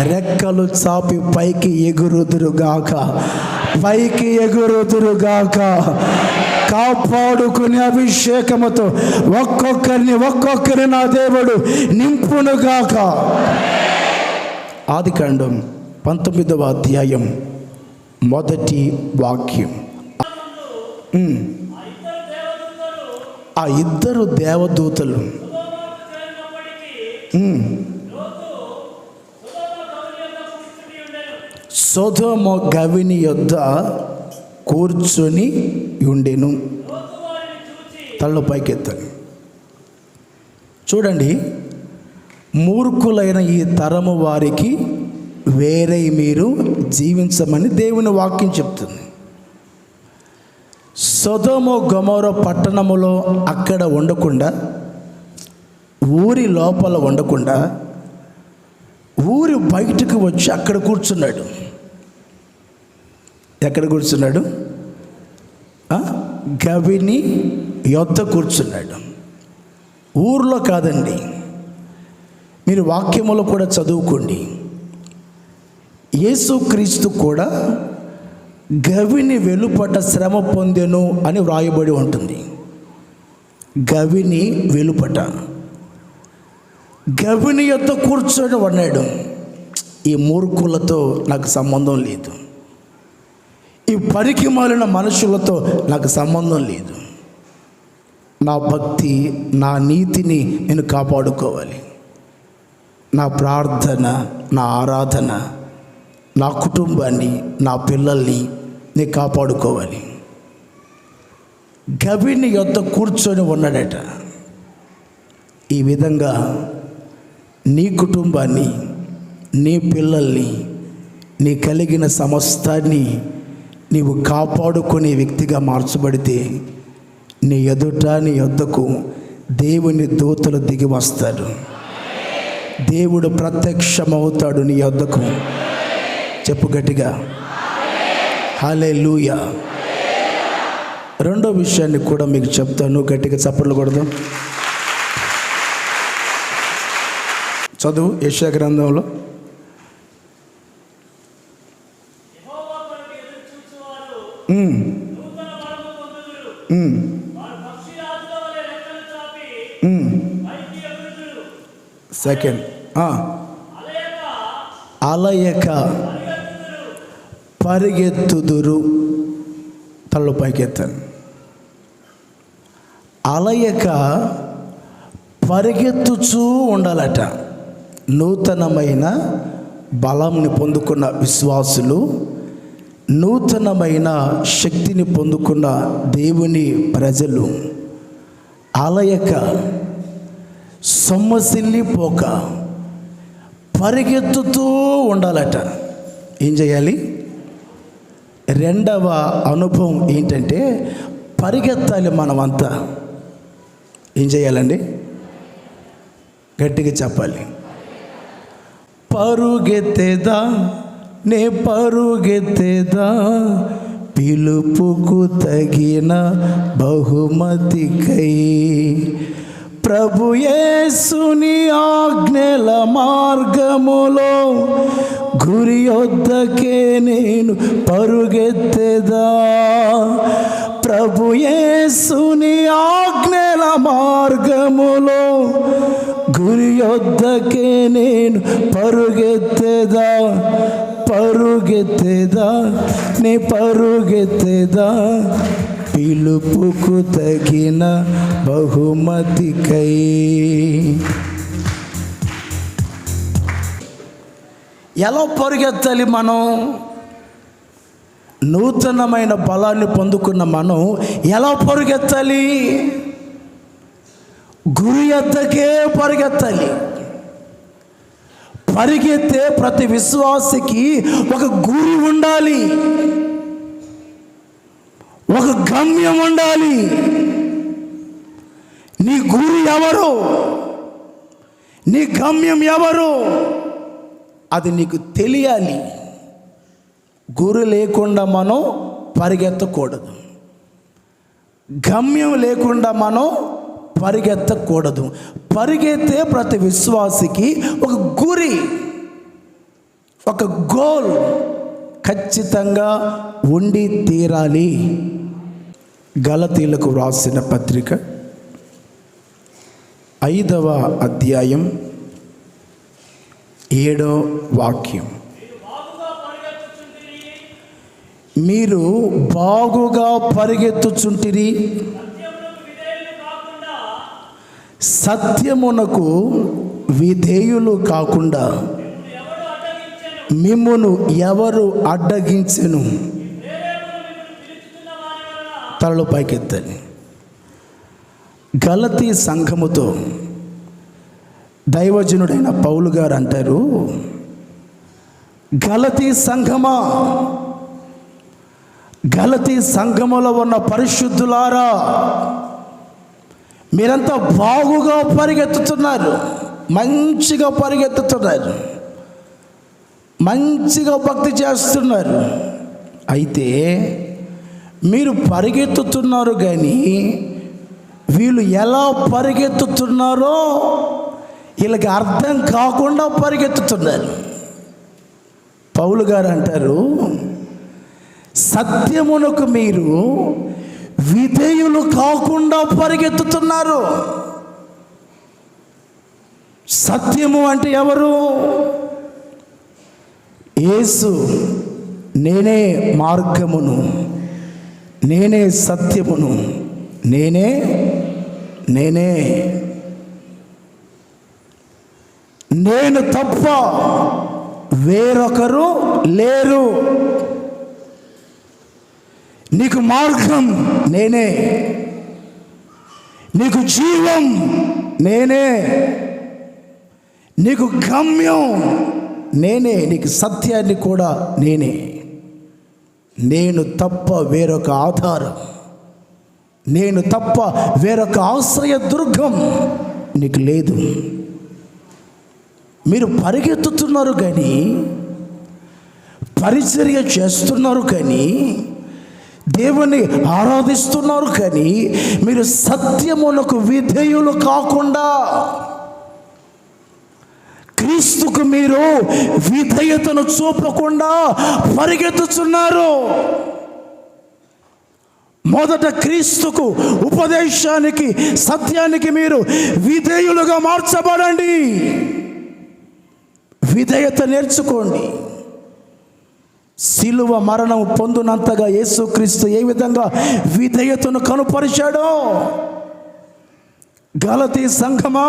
రెక్కలు చాపి పైకి ఎగురుదురుగాక, పైకి ఎగురుదురుగాక. కాపాడుకునే అభిషేకముతో ఒక్కొక్కరిని నా దేవుడు నింపునుగాక. ఆదికాండం 19వ అధ్యాయం 1వ వాక్యం. ఆ ఇద్దరు దేవదూతలు సొదొమ గవిని యొద్ద కూర్చొని ఉండెను. తల్ల పైకెత్తాను. చూడండి, మూర్ఖులైన ఈ తరము వారికి వేరే మీరు జీవించమని దేవుని వాక్యం చెప్తుంది. సొదొమ గొమొర పట్టణములో అక్కడ ఉండకుండా, ఊరి లోపల ఉండకుండా, ఊరి బయటకు వచ్చి అక్కడ కూర్చున్నాడు. ఎక్కడ కూర్చున్నాడు? గవిని యొద్ద కూర్చున్నాడు. ఊర్లో కాదండి. మీరు వాక్యములో కూడా చదువుకోండి. యేసుక్రీస్తు కూడా గవిని వెలుపట శ్రమ పొందెను అని వ్రాయబడి ఉంటుంది. గవిని వెలుపట, గవిని యొద్ద కూర్చొని ఉన్నాడు. ఈ మూర్ఖులతో నాకు సంబంధం లేదు, ఈ పరికి మాలిన మనుషులతో నాకు సంబంధం లేదు. నా భక్తి, నా నీతిని నేను కాపాడుకోవాలి. నా ప్రార్థన, నా ఆరాధన, నా కుటుంబాన్ని, నా పిల్లల్ని నేను కాపాడుకోవాలి. గవిని యొద్ద కూర్చొని ఉన్నాడట. ఈ విధంగా నీ కుటుంబాన్ని, నీ పిల్లల్ని, నీ కలిగిన సమస్తాన్ని నీవు కాపాడుకునే వ్యక్తిగా మార్చబడితే నీ ఎదుట, నీ యొద్దకు దేవుని దూతలు దిగి వస్తారు. దేవుడు ప్రత్యక్షమవుతాడు నీ యొద్దకు. చెప్పు గట్టిగా, హల్లెలూయా. రెండో విషయాన్ని కూడా మీకు చెప్తాను, గట్టిగా చప్పట్లు కొడదాం. చదువు యెషయా గ్రంథంలో. సెకండ్, అలయక పరిగెత్తుదురు. తల్లు పైకెత్తాను. అలయక పరిగెత్తుచూ ఉండాలట. నూతనమైన బలంని పొందుకున్న విశ్వాసులు, నూతనమైన శక్తిని పొందుకున్న దేవుని ప్రజలు అలయక, సొమ్మసిల్లిపోక, పరిగెత్తుతూ ఉండాలట. ఏం చేయాలి? రెండవ అనుభవం ఏంటంటే పరిగెత్తాలి. మనమంతా ఏం చేయాలండి? గట్టిగా చెప్పాలి. పరుగెత్తేదా నే పరుగెత్తేదా పిలుపుకు తగిన బహుమతికై, ప్రభు యేసుని ఆజ్ఞల మార్గములో గురి యొద్దకే నేను పరుగెత్తేదా. ప్రభు యేసుని ఆజ్ఞల మార్గములో గురి యొద్దకే నేను పరుగెత్తేదా. పరుగెత్తేదా నే పరుగెత్తేదా పిలుపుకు తగిన బహుమతికై. ఎలా పరిగెత్తాలి? మనం నూతనమైన బలాన్ని పొందుకున్న మనం ఎలా పరిగెత్తాలి? గురి యొద్దకే పరిగెత్తాలి. పరిగెత్తే ప్రతి విశ్వాసికి ఒక గురి ఉండాలి, ఒక గమ్యం ఉండాలి. నీ గురి ఎవరు? నీ గమ్యం ఎవరు? అది నీకు తెలియాలి. గురి లేకుండా మనం పరిగెత్తకూడదు. గమ్యం లేకుండా మనం పరిగెత్తకూడదు. పరిగెత్తే ప్రతి విశ్వాసికి ఒక గురి, ఒక గోల్ ఖచ్చితంగా ఉండి తీరాలి. గలతీలకు వ్రాసిన పత్రిక 5వ అధ్యాయం 7వ వాక్యం. మీరు బాగుగా పరిగెత్తుచుంటిరి, సత్యమునకు విధేయులు కాకుండా మిమ్మును ఎవరు అడ్డగించెను? తలలు పైకెత్తని. గలతీ సంఘముతో దైవజనుడైన పౌలు గారు అంటారు, గలతీ సంఘమా, గలతీ సంఘములో ఉన్న పరిశుద్ధులారా, మీరంతా బాగుగా పరిగెత్తుతున్నారు, మంచిగా పరిగెత్తుతున్నారు, మంచిగా భక్తి చేస్తున్నారు. అయితే మీరు పరిగెత్తుతున్నారు కానీ వీళ్ళు ఎలా పరిగెత్తుతున్నారో వీళ్ళకి అర్థం కాకుండా పరిగెత్తుతున్నారు. పౌలు గారు అంటారు, సత్యమునకు మీరు విధేయులు కాకుండా పరిగెత్తుతున్నారు. సత్యము అంటే ఎవరు? యేసు, నేనే మార్గమును, నేనే సత్యమును, నేనే నేను తప్ప వేరొకరు లేరు. నీకు మార్గం నేనే, నీకు జీవం నేనే, నీకు గమ్యం నేనే, నీకు సత్యాన్ని కూడా నేనే. నేను తప్ప వేరొక ఆధారం, నేను తప్ప వేరొక ఆశ్రయ దుర్గం నీకు లేదు. మీరు పరిగెత్తుతున్నారు కానీ, పరిచర్య చేస్తున్నారు కానీ, దేవుని ఆరాధిస్తున్నారు కానీ మీరు సత్యమునకు విధేయులు కాకుండా, క్రీస్తుకు మీరు విధేయతను చూపకుండా పరిగెత్తుతున్నారు. మొదట క్రీస్తుకు, ఉపదేశానికి, సత్యానికి మీరు విధేయులుగా మార్చబడండి. విధేయత నేర్చుకోండి. సిలువ మరణం పొందినంతగా యేసుక్రీస్తు ఏ విధంగా విధేయతను కనుపరిచాడో, గలతీ సంఘమా,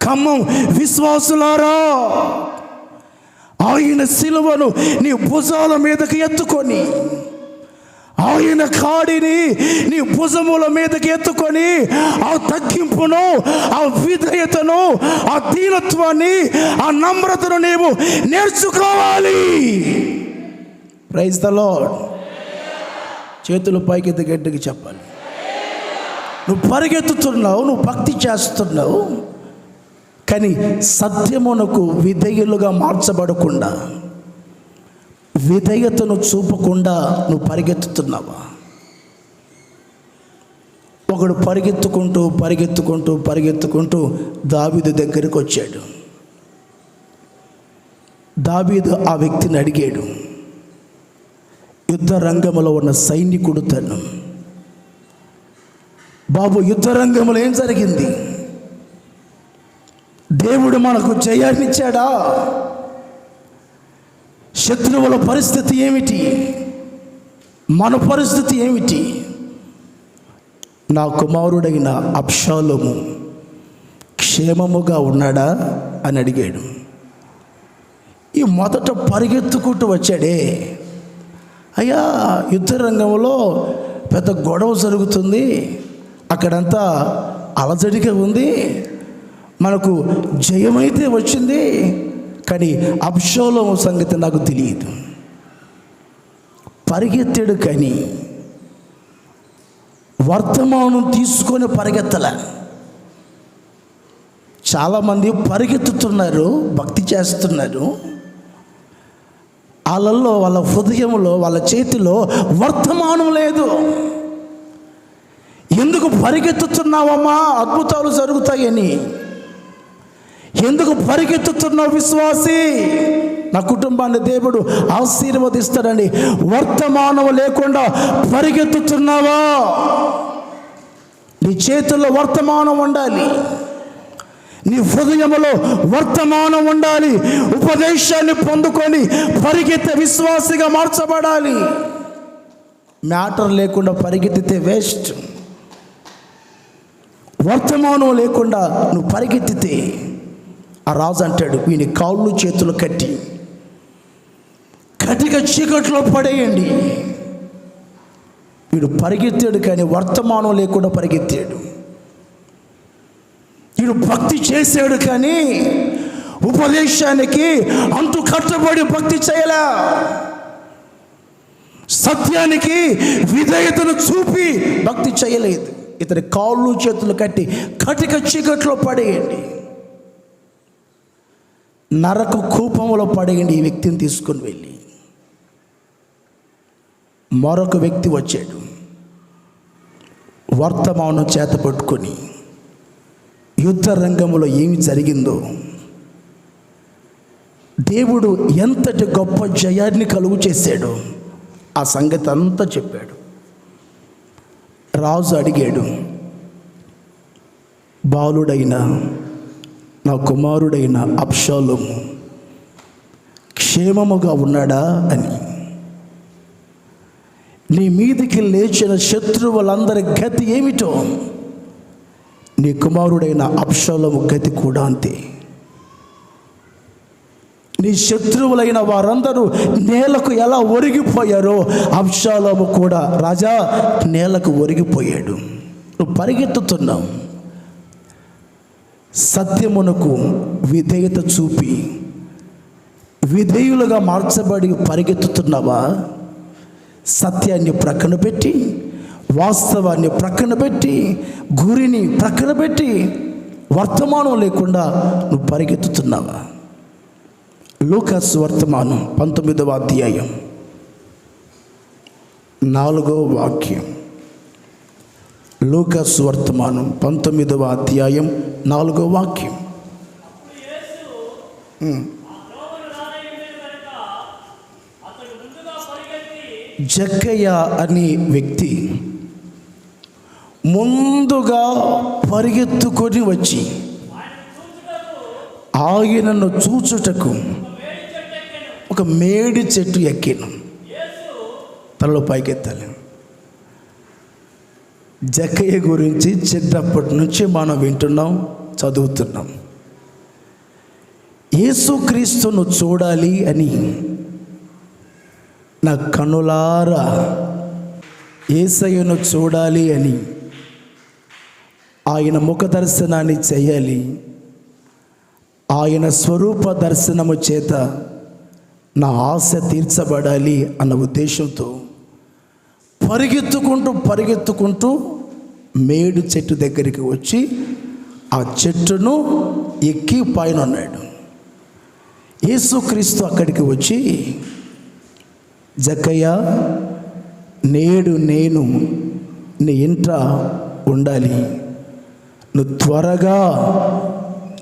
ఖమ్మం విశ్వాసులారా, ఆయన సిలువను నీ భుజాల మీదకి ఎత్తుకొని ఆయన కాడిని నీ భుజముల మీదకి ఎత్తుకొని ఆ తగ్గింపును, ఆ విధేయతను, ఆ దీనత్వాన్ని, ఆ నమ్రతను నీవు నేర్చుకోవాలి. Praise the lord. చేతులు పైకెత్తి గట్టిగా చెప్పాలి. నువ్వు పరిగెత్తుతున్నావు, నువ్వు భక్తి చేస్తున్నావు, కానీ సత్యమునకు విధేయులుగా మార్చబడకుండా, విధేయతను చూపకుండా నువ్వు పరిగెత్తుతున్నావా? ఒకడు పరిగెత్తుకుంటూ పరిగెత్తుకుంటూ పరిగెత్తుకుంటూ దావీదు దగ్గరికి వచ్చాడు. దావీదు ఆ వ్యక్తిని అడిగాడు. యుద్ధ రంగంలో ఉన్న సైనికుడు తను. బాబు, యుద్ధ రంగంలో ఏం జరిగింది? దేవుడు మనకు జయాన్నిచ్చాడా? శత్రువుల పరిస్థితి ఏమిటి? మన పరిస్థితి ఏమిటి? నా కుమారుడైన అబ్షాలోము క్షేమముగా ఉన్నాడా అని అడిగాడు. ఈ మొదట పరిగెత్తుకుంటూ వచ్చాడే, అయ్యా యుద్ధ రంగంలో పెద్ద గొడవ జరుగుతుంది, అక్కడంతా అలజడిగా ఉంది, మనకు జయమైతే వచ్చింది, కానీ అబ్షాలోము సంగతి నాకు తెలియదు. పరిగెత్తాడు కానీ వర్తమానం తీసుకొని పరిగెత్తలే. చాలామంది పరిగెత్తుతున్నారు, భక్తి చేస్తున్నారు, వాళ్ళల్లో, వాళ్ళ హృదయంలో, వాళ్ళ చేతిలో వర్తమానం లేదు. ఎందుకు పరిగెత్తుతున్నావమ్మా? అద్భుతాలు జరుగుతాయని. ఎందుకు పరిగెత్తుతున్నావు విశ్వాసి? నా కుటుంబాన్ని దేవుడు ఆశీర్వదిస్తాడని. వర్తమానం లేకుండా పరిగెత్తుతున్నావా? నీ చేతుల్లో వర్తమానం ఉండాలి, నీ హృదయంలో వర్తమానం ఉండాలి. ఉపదేశాన్ని పొందుకొని పరిగెత్తే విశ్వాసిగా మార్చబడాలి. మ్యాటర్ లేకుండా పరిగెత్తితే వేస్ట్. వర్తమానం లేకుండా నువ్వు పరిగెత్తితే, ఆ రాజు అంటాడు, వీని కాళ్ళు చేతులు కట్టి కటిక చీకట్లో పడేయండి. వీడు పరిగెత్తాడు కానీ వర్తమానం లేకుండా పరిగెత్తాడు. వీడు భక్తి చేశాడు కానీ ఉపదేశానికి అంతు కట్టబడి భక్తి చేయలే. సత్యానికి విధేయతను చూపి భక్తి చేయలేదు. ఇతని కాళ్ళు చేతులు కట్టి కటిక చీకట్లో పడేయండి, నరక కూపంలో పడేయండి. ఈ వ్యక్తిని తీసుకొని వెళ్ళి మరొక వ్యక్తి వచ్చాడు. వర్తమానం చేత పట్టుకొని యుద్ధ రంగంలో ఏమి జరిగిందో, దేవుడు ఎంతటి గొప్ప జయాన్ని కలుగు చేశాడో ఆ సంగతి అంతా చెప్పాడు. రాజు అడిగాడు, బాలుడైన నా కుమారుడైన అబ్షాలోము క్షేమముగా ఉన్నాడా అని. నీ మీదికి లేచిన శత్రువులందరి గతి ఏమిటో, నీ కుమారుడైన అబ్షాలోము గతి కూడా అంతే. నీ శత్రువులైన వారందరూ నేలకు ఎలా ఒరిగిపోయారో అబ్షాలోము కూడా రాజా నేలకు ఒరిగిపోయాడు. నువ్వు పరిగెత్తుతున్నావు, సత్యమునకు విధేయత చూపి విధేయులుగా మార్చబడి పరిగెత్తుతున్నావా? సత్యాన్ని ప్రక్కన పెట్టి, వాస్తవాన్ని ప్రక్కన పెట్టి, గురిని ప్రక్కన పెట్టి వర్తమానం లేకుండా నువ్వు పరిగెత్తుతున్నావా? లూకాసు వర్తమానం 19వ అధ్యాయం 4వ వాక్యం. లూకాసు వర్తమానం 19వ అధ్యాయం 4వ వాక్యం. జక్కయ్య అనే వ్యక్తి ముందుగా పరిగెత్తుకొని వచ్చి ఆయనను చూచుటకు ఒక మేడి చెట్టు ఎక్కాను. తనలో పైకెత్తాలి. జక్కయ్య గురించి చిన్నప్పటి నుంచి మనం వింటున్నాం, చదువుతున్నాం. యేసుక్రీస్తును చూడాలి అని నా కనులారా యేసయ్యను చూడాలి అని, ఆయన ముఖ దర్శనాన్ని చేయాలి, ఆయన స్వరూప దర్శనము చేత నా ఆశ తీర్చబడాలి అన్న ఉద్దేశంతో పరిగెత్తుకుంటూ మేడు చెట్టు దగ్గరికి వచ్చి ఆ చెట్టును ఎక్కి పైన ఉన్నాడు. యేసుక్రీస్తు అక్కడికి వచ్చి, జక్కయ్య, నేడు నేను నీ ఇంట ఉండాలి, నువ్వు త్వరగా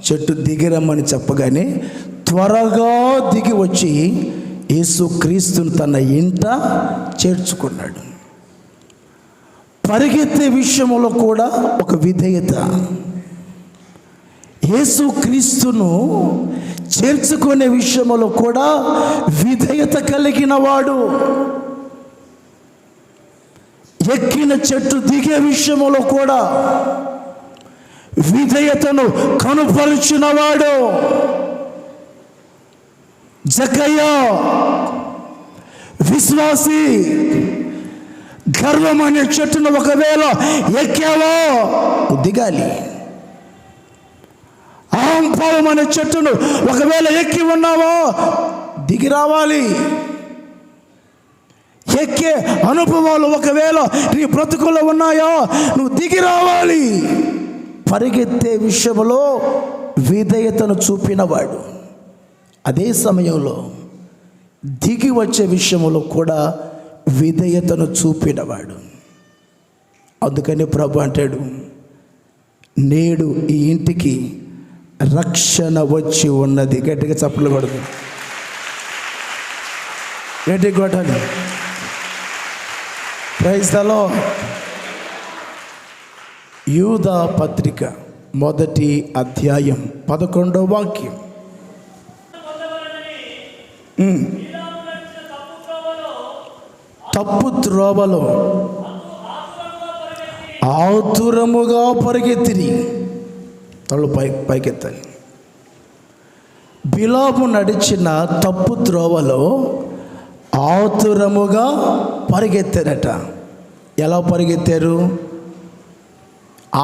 చెట్టు దిగిరమ్మని చెప్పగానే త్వరగా దిగి వచ్చి యేసుక్రీస్తును తన ఇంట చేర్చుకున్నాడు. పరిగెత్తే విషయంలో కూడా ఒక విధేయత. యేసుక్రీస్తును చేర్చుకునే విషయంలో కూడా విధేయత కలిగిన వాడు. ఎక్కిన చెట్టు దిగే విషయంలో కూడా విధేయతను కనుపరుచున్నవాడు. జక్కయ్య విశ్వాసి, గర్వం అనే చెట్టును ఒకవేళ ఎక్కావో దిగాలి. అహంభావం అనే చెట్టును ఒకవేళ ఎక్కి ఉన్నావో దిగి రావాలి. ఎక్కే అనుభవాలు ఒకవేళ నీ బ్రతుకులో ఉన్నాయో నువ్వు దిగి రావాలి. పరిగెత్తే విషయంలో విధేయతను చూపినవాడు, అదే సమయంలో దిగి వచ్చే విషయంలో కూడా విధేయతను చూపినవాడు. అందుకని ప్రభు అంటాడు, నేడు ఈ ఇంటికి రక్షణ వచ్చి ఉన్నది. గట్టిగా చప్పట్లు కొడదు, గట్టిగా కొట్టాలి. Praise the lord. యూదా పత్రిక 1వ అధ్యాయం 11వ వాక్యం. తప్పు త్రోవలో ఆతురముగా పరిగెత్తిరి. తళ్ళు పైకెత్తాలి. బిలాము నడిచిన తప్పు త్రోవలో ఆతురముగా పరిగెత్తారట. ఎలా పరిగెత్తారు?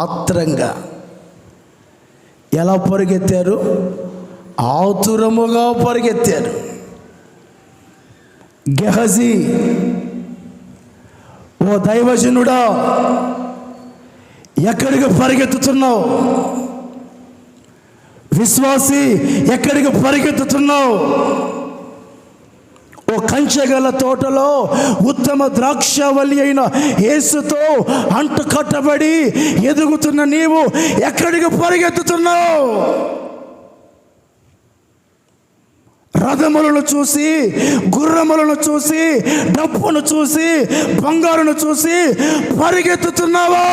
ఆత్రంగా. ఎలా పరిగెత్తారు? ఆతురముగా పరిగెత్తారు. గెహజీ, ఓ దైవజనుడా, ఎక్కడికి పరిగెత్తుతున్నావు? విశ్వాసి, ఎక్కడికి పరిగెత్తుతున్నావు? ఓ కంచెగల తోటలో ఉత్తమ ద్రాక్షవల్లి అయిన యేసుతో అంటు కట్టబడి ఎదుగుతున్న నీవు ఎక్కడికి పరిగెత్తుతున్నావు? రథములను చూసి, గుర్రములను చూసి, డప్పును చూసి, బంగారును చూసి పరిగెత్తుతున్నావా?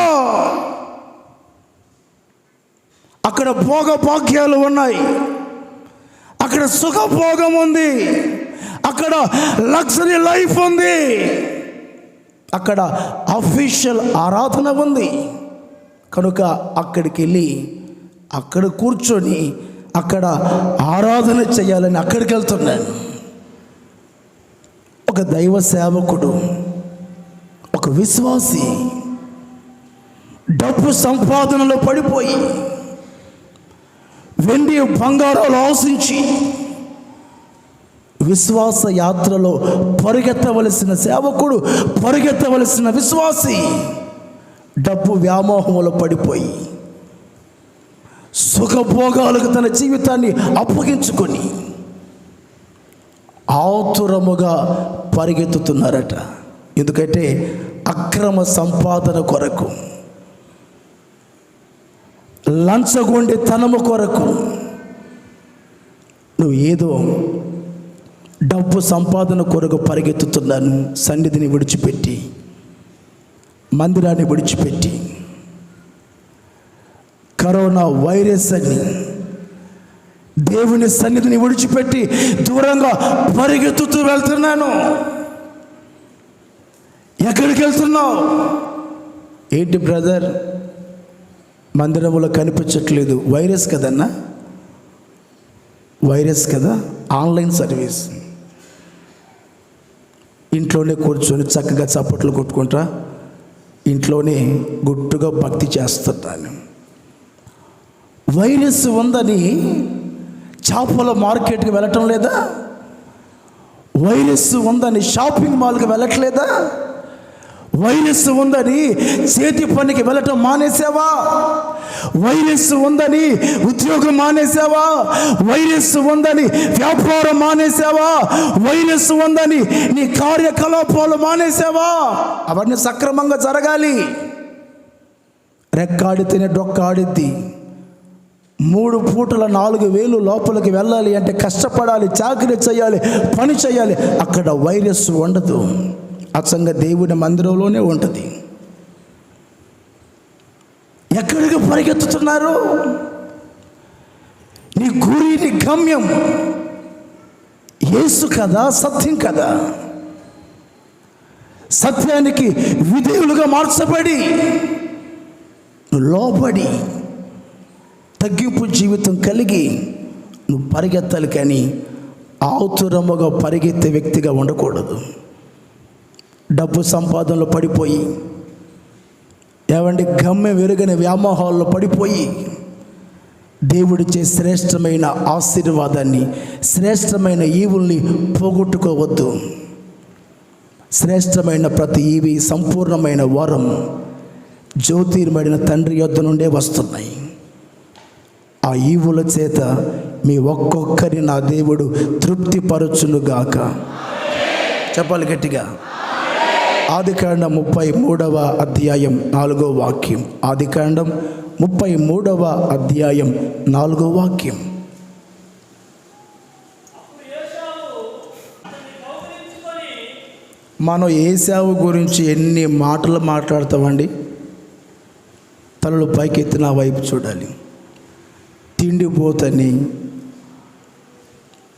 అక్కడ భోగభాగ్యాలు ఉన్నాయి, అక్కడ సుఖభోగం ఉంది, అక్కడ లగ్జరీ లైఫ్ ఉంది, అక్కడ అఫీషియల్ ఆరాధన ఉంది. కనుక అక్కడికి వెళ్ళి అక్కడ కూర్చొని అక్కడ ఆరాధన చేయాలని అక్కడికి వెళ్తున్నాను. ఒక దైవ సేవకుడు, ఒక విశ్వాసి డబ్బు సంపాదనలో పడిపోయి వెండి బంగారాలు ఆశించి విశ్వాస యాత్రలో పరిగెత్తవలసిన సేవకుడు, పరిగెత్తవలసిన విశ్వాసి డబ్బు వ్యామోహంలో పడిపోయి సుఖభోగాలకు తన జీవితాన్ని అప్పగించుకొని ఆతురముగా పరిగెత్తుతున్నారట. ఎందుకంటే అక్రమ సంపాదన కొరకు, లంచగొండితనము కొరకు నువ్వు ఏదో డబ్బు సంపాదన కొరకు పరిగెత్తుతున్నాను. సన్నిధిని విడిచిపెట్టి, మందిరాన్ని విడిచిపెట్టి, కరోనా వైరస్ అని దేవుని సన్నిధిని విడిచిపెట్టి దూరంగా పరిగెత్తుతూ వెళ్తున్నాను. ఎక్కడికి వెళ్తున్నావు? ఏంటి బ్రదర్, మందిరంలో కనిపించట్లేదు? వైరస్ కదన్నా, వైరస్ కదా, ఆన్లైన్ సర్వీస్. ఇంట్లోనే కూర్చొని చక్కగా చప్పట్లు కొట్టుకుంటా ఇంట్లోనే గుట్టుగా భక్తి చేస్తున్నాను. వైరస్ ఉందని చేపల మార్కెట్కి వెళ్ళటం లేదా? వైరస్ ఉందని షాపింగ్ మాల్కి వెళ్ళట్లేదా? వైరస్ ఉందని చేతి పనికి వెళ్ళటం మానేసావా? వైరస్ ఉందని ఉద్యోగం మానేసావా? వైరస్ ఉందని వ్యాపారం మానేసావా? వైరస్ ఉందని నీ కార్యకలాపాలు మానేసావా? అవన్నీ సక్రమంగా జరగాలి. రెక్కాడితేనే డొక్కాడిద్ది. 3 పూటల 4,000 లోపలికి వెళ్ళాలి అంటే కష్టపడాలి, చాకరీ చేయాలి, పని చేయాలి. అక్కడ వైరస్ ఉండదు. అచ్చంగా దేవుని మందిరంలోనే ఉంటుంది. ఎక్కడికి పరిగెత్తుతున్నారు? నీ గురి, నీ గమ్యం యేసు కదా, సత్యం కదా. సత్యానికి విధేయులుగా మార్చబడి లోబడి తగ్గింపు జీవితం కలిగి నువ్వు పరిగెత్తాలి. కానీ ఆతురముగా పరిగెత్తే వ్యక్తిగా ఉండకూడదు. డబ్బు సంపాదనలో పడిపోయి, గమ్యం వెరుగని వ్యామోహాల్లో పడిపోయి దేవుడిచ్చే శ్రేష్టమైన ఆశీర్వాదాన్ని, శ్రేష్టమైన ఈవుల్ని పోగొట్టుకోవద్దు. శ్రేష్టమైన ప్రతి ఈవి, సంపూర్ణమైన వరం జ్యోతిర్మడిన తండ్రి యొద్ద నుండే వస్తున్నాయి. ఆ ఈవుల చేత మీ ఒక్కొక్కరి నా దేవుడు తృప్తిపరచునుగాక. చెప్పాలి గట్టిగా. ఆదికాండం 33వ అధ్యాయం 4వ వాక్యం. ఆదికాండం 33వ అధ్యాయం 4వ వాక్యం. మనం ఏశావు గురించి ఎన్ని మాటలు మాట్లాడతామండి? తలలు పైకెత్తి నా వైపు చూడాలి. తిండిపోతని,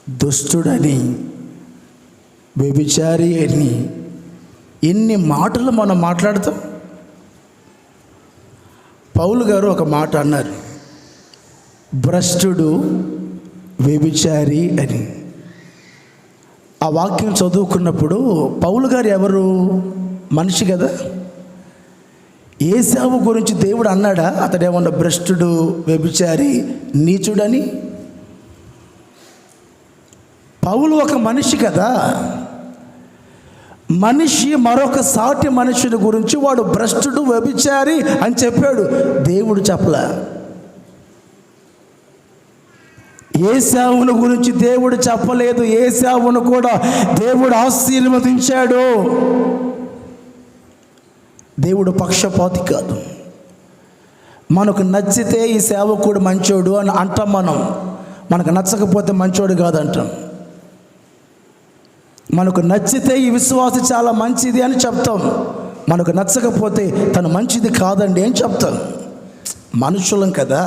దుష్టుడని, వ్యభిచారి అని ఎన్ని మాటలు మనం మాట్లాడతాం. పౌలు గారు ఒక మాట అన్నారు, భ్రష్టుడు, వ్యభిచారి అని. ఆ వాక్యం చదువుకున్నప్పుడు పౌలు గారు ఎవరు? మనిషి కదా. ఏశావు గురించి దేవుడు అన్నాడా అతడేమన్నా భ్రష్టుడు, వ్యభిచారి, నీచుడని? పౌలు ఒక మనిషి కదా. మనిషి మరొక సాటి మనుషుని గురించి వాడు భ్రష్టుడు, వ్యభిచారి అని చెప్పాడు. దేవుడు చెప్పలా. ఏశావును గురించి దేవుడు చెప్పలేదు. ఏశావును కూడా దేవుడు ఆశీర్వదించాడు. దేవుడు పక్షపాతి కాదు. మనకు నచ్చితే ఈ సేవకుడు మంచోడు అని అంటాం. మనకు నచ్చకపోతే మంచోడు కాదంటాం. మనకు నచ్చితే ఈ విశ్వాసి చాలా మంచిది అని చెప్తాం. మనకు నచ్చకపోతే తను మంచిది కాదండి అని చెప్తాం. మనుషులం కదా.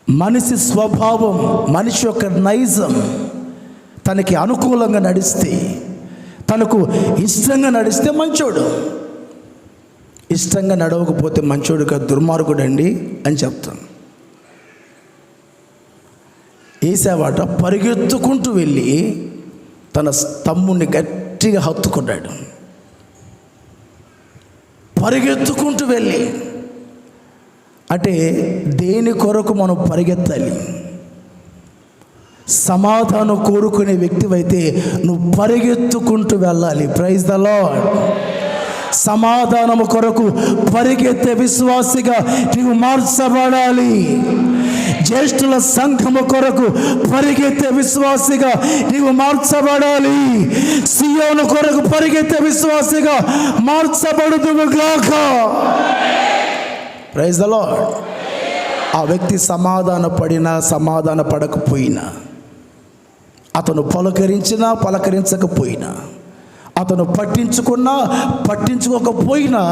మనిషి స్వభావం, మనిషి యొక్క నైజం తనకి అనుకూలంగా నడిస్తే, తనకు ఇష్టంగా నడిస్తే మంచోడు, ఇష్టంగా నడవకపోతే మంచోడు కాదు, దుర్మార్గుడు అండి అని చెప్తాను. ఏశావాట పరిగెత్తుకుంటూ వెళ్ళి తన తమ్ముడిని గట్టిగా హత్తుకున్నాడు. పరిగెత్తుకుంటూ వెళ్ళి, అంటే దేని కొరకు మనం పరిగెత్తాలి? సమాధానం కోరుకునే వ్యక్తివైతే నువ్వు పరిగెత్తుకుంటూ వెళ్ళాలి. Praise the lord. సమాధానము కొరకు పరిగెత్తే విశ్వాసిగా నీవు మార్చబడాలి. జ్యేష్ఠుల సంఘము కొరకు పరిగెత్తే విశ్వాసిగా నీవు మార్చబడాలి. సియోను కొరకు పరిగెత్తే విశ్వాసిగా మార్చబడుదువుగాక. Praise the lord. ఆ వ్యక్తి సమాధాన పడినా సమాధాన పడకపోయినా, అతను పలకరించినా పలకరించకపోయినా, అతను పట్టించుకున్నా పట్టించుకోకపోయినా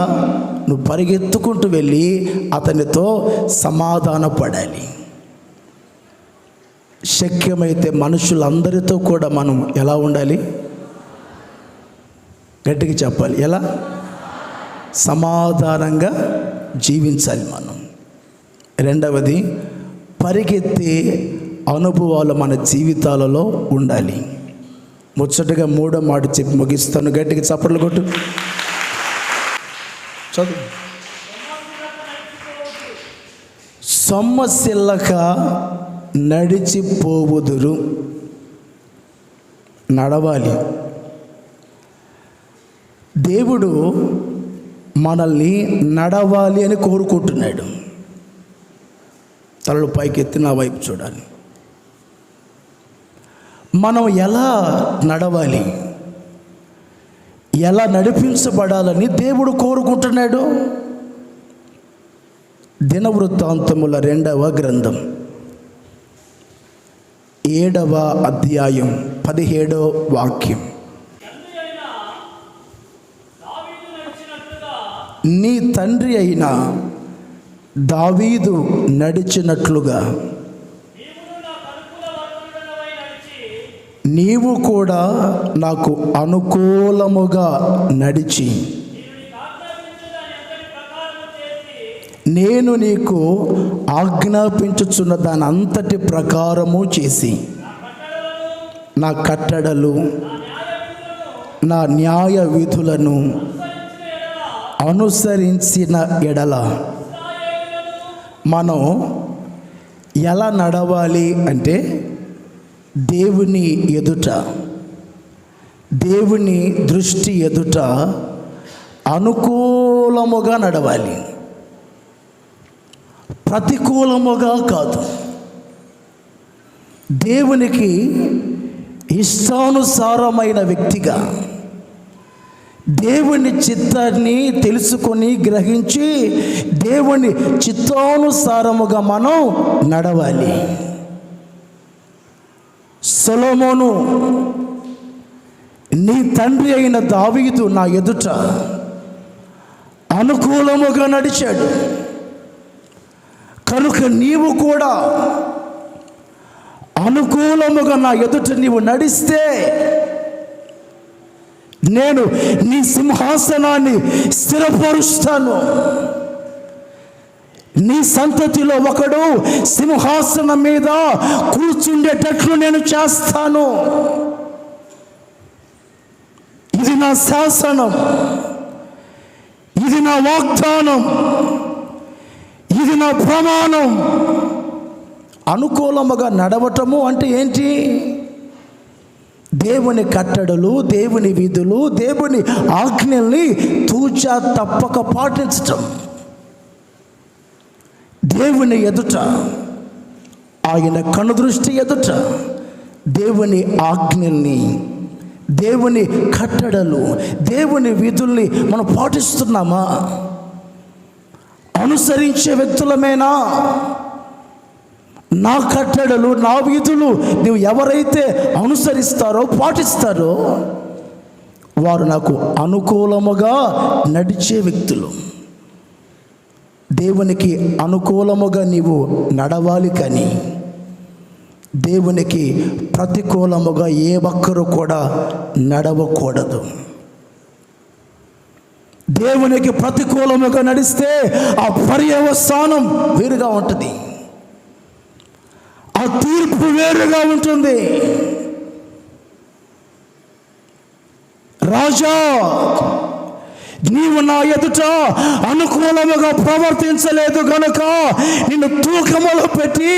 నువ్వు పరిగెత్తుకుంటూ వెళ్ళి అతనితో సమాధాన పడాలి. శక్యమైతే మనుషులందరితో కూడా మనం ఎలా ఉండాలి? గట్టిగా చెప్పాలి. ఎలా? సమాధానంగా జీవించాలి మనం. రెండవది, పరిగెత్తే అనుభవాలు మన జీవితాలలో ఉండాలి. ముచ్చటగా మూడో మాట చెప్పి ముగిస్తాను. గట్టిగా చప్పట్లు కొట్టు. చదువు. సొమ్మసిల్లక నడిచిపోవుదురు. నడవాలి. దేవుడు మనల్ని నడవాలి అని కోరుకుంటున్నాడు. తలలు పైకెత్తి నా వైపు చూడాలి. మనం ఎలా నడవాలి, ఎలా నడిపించబడాలని దేవుడు కోరుకుంటున్నాడు. దినవృత్తాంతముల 2వ గ్రంథం 7వ అధ్యాయం 17వ వాక్యం. నీ తండ్రి అయిన దావీదు నడిచినట్లుగా నీవు కూడా నాకు అనుకూలముగా నడిచి నేను నీకు ఆజ్ఞాపించుచున్న దాని అంతటి ప్రకారము చేసి నా కట్టడలు నా న్యాయ విధులను అనుసరించిన ఎడల మనం ఎలా నడవాలి అంటే దేవుని ఎదుట, దేవుని దృష్టి ఎదుట అనుకూలముగా నడవాలి, ప్రతికూలముగా కాదు. దేవునికి ఇష్టానుసారమైన వ్యక్తిగా, దేవుని చిత్తాన్ని తెలుసుకొని గ్రహించి దేవుని చిత్తానుసారముగా మనం నడవాలి. సొలొమోను నీ తండ్రి అయిన దావీదు నా ఎదుట అనుకూలముగా నడిచాడు కనుక నీవు కూడా అనుకూలముగా నా ఎదుట నీవు నడిస్తే నేను నీ సింహాసనాన్ని స్థిరపరుస్తాను. నీ సంతతిలో ఒకడు సింహాసనం మీద కూర్చుండేటట్లు నేను చేస్తాను. ఇది నా శాసనం, ఇది నా వాగ్దానం, ఇది నా ప్రమాణం. అనుకూలముగా నడవటము అంటే ఏంటి? దేవుని కట్టడలు, దేవుని విధులు, దేవుని ఆజ్ఞల్ని తూచా తప్పక పాటించటం. దేవుని ఎదుట, ఆయన కనుదృష్టి ఎదుట దేవుని ఆజ్ఞల్ని, దేవుని కట్టడలు, దేవుని విధుల్ని మనం పాటిస్తున్నామా? అనుసరించే వ్యక్తులమేనా? నా కట్టడలు, నా విధులు నువ్వు ఎవరైతే అనుసరిస్తారో, పాటిస్తారో వారు నాకు అనుకూలముగా నడిచే వ్యక్తులు. దేవునికి అనుకూలముగా నీవు నడవాలి, కానీ దేవునికి ప్రతికూలముగా ఏ ఒక్కరు కూడా నడవకూడదు. దేవునికి ప్రతికూలముగా నడిస్తే ఆ పర్యవసానం వేరుగా ఉంటుంది, ఆ తీర్పు వేరుగా ఉంటుంది. రాజా, నీవు నా ఎదుట అనుకూలముగా ప్రవర్తించలేదు గనుక నిన్ను తూకములో పెట్టి,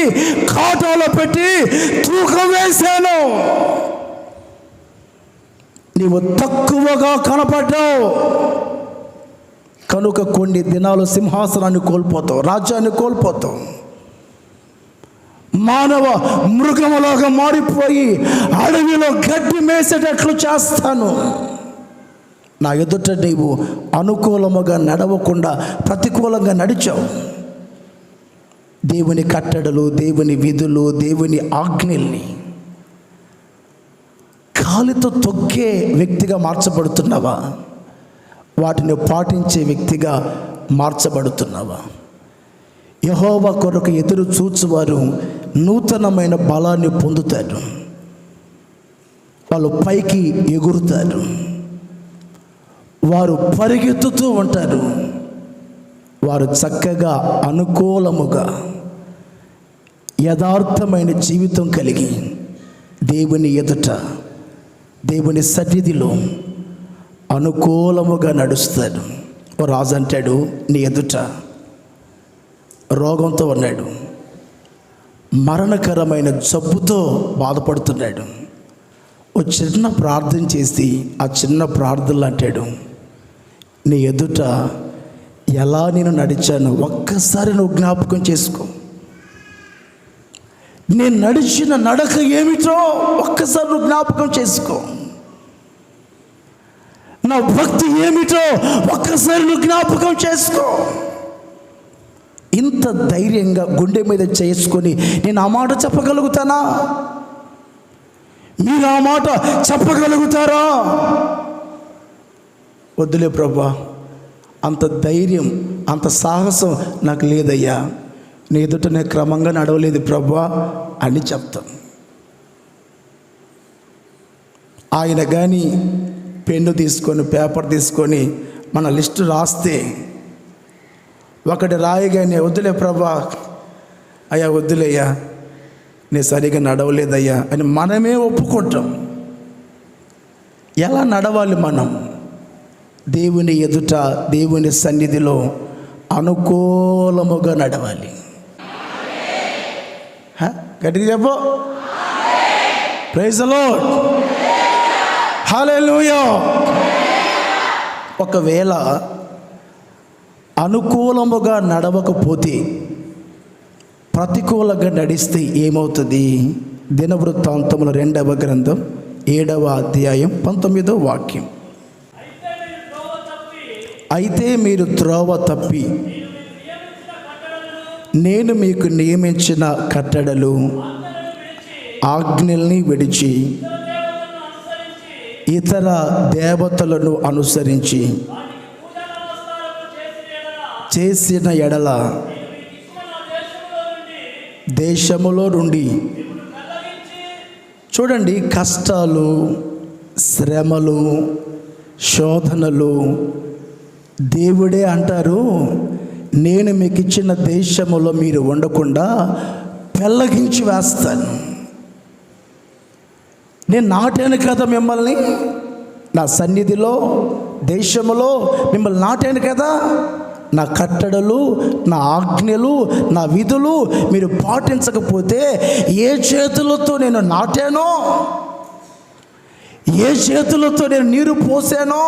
కాటాలో పెట్టి తూకం వేశాను. నీవు తక్కువగా కనపడ్డావు కనుక కొన్ని దినాలు సింహాసనాన్ని కోల్పోతావు, రాజ్యాన్ని కోల్పోతావు. మానవ మృగములాగా మారిపోయి అడవిలో గడ్డి మేసేటట్లు చేస్తాను. నా ఎదుట నీవు అనుకూలముగా నడవకుండా ప్రతికూలంగా నడిచావు. దేవుని కట్టడలు, దేవుని విధులు, దేవుని ఆజ్ఞల్ని కాలితో తొక్కే వ్యక్తిగా మార్చబడుతున్నావా? వాటిని పాటించే వ్యక్తిగా మార్చబడుతున్నావా? యెహోవా కొరకు ఎదురు చూచువారు నూతనమైన బలాన్ని పొందుతారు, వాళ్ళు పైకి ఎగురుతారు, వారు పరిగెత్తుతూ ఉంటారు. వారు చక్కగా అనుకూలముగా యథార్థమైన జీవితం కలిగి దేవుని ఎదుట దేవుని సన్నిధిలో అనుకూలముగా నడుస్తాడు. ఓ రాజు అంటాడు, నీ ఎదుట రోగంతో ఉన్నాడు, మరణకరమైన జబ్బుతో బాధపడుతున్నాడు. ఓ చిన్న ప్రార్థన చేసి ఆ చిన్న ప్రార్థనలు అంటాడు, నీ ఎదుట ఎలా నేను నడిచాను ఒక్కసారి నువ్వు జ్ఞాపకం చేసుకో. నేను నడిచిన నడక ఏమిటో ఒక్కసారి నువ్వు జ్ఞాపకం చేసుకో. నా భక్తి ఏమిటో ఒక్కసారి నువ్వు జ్ఞాపకం చేసుకో. ఇంత ధైర్యంగా గుండె మీద చేసుకొని నేను ఆ మాట చెప్పగలుగుతానా? మీరు ఆ మాట చెప్పగలుగుతారా? వద్దులే ప్రభా, అంత ధైర్యం అంత సాహసం నాకు లేదయ్యా, నీ ఎదుట నేను క్రమంగా నడవలేదు ప్రభా అని చెప్తాం. ఆయన కానీ పెన్ను తీసుకొని పేపర్ తీసుకొని మన లిస్టు రాస్తే ఒకటి రాయగానే వద్దులే ప్రభా, అయ్యా వద్దులేయ్యా, నేను సరిగా నడవలేదయ్యా అని మనమే ఒప్పుకుంటాం. ఎలా నడవాలి మనం? దేవుని ఎదుట దేవుని సన్నిధిలో అనుకూలముగా నడవాలి. గట్టిగా చెప్పు, ప్రైజ్ ది లార్డ్, హల్లెలూయా. ఒకవేళ అనుకూలముగా నడవకపోతే, ప్రతికూలంగా నడిస్తే ఏమవుతుంది? దినవృత్తాంతముల 2వ గ్రంథం 7వ అధ్యాయం 19వ వాక్యం. అయితే మీరు త్రోవ తప్పి నేను మీకు నియమించిన కట్టడలు ఆజ్ఞల్ని విడిచి ఇతర దేవతలను అనుసరించి చేసిన ఎడల దేశములో నుండి, చూడండి, కష్టాలు, శ్రమలు, శోధనలు దేవుడే అంటారు, నేను మీకు ఇచ్చిన దేశములో మీరు ఉండకుండా పెళ్ళగించి వేస్తాను. నేను నాటాను కదా మిమ్మల్ని, నా సన్నిధిలో దేశములో మిమ్మల్ని నాటాను కదా. నా కట్టడలు, నా ఆజ్ఞలు, నా విధులు మీరు పాటించకపోతే ఏ చేతులతో నేను నాటానో, ఏ చేతులతో నేను నీరు పోసానో,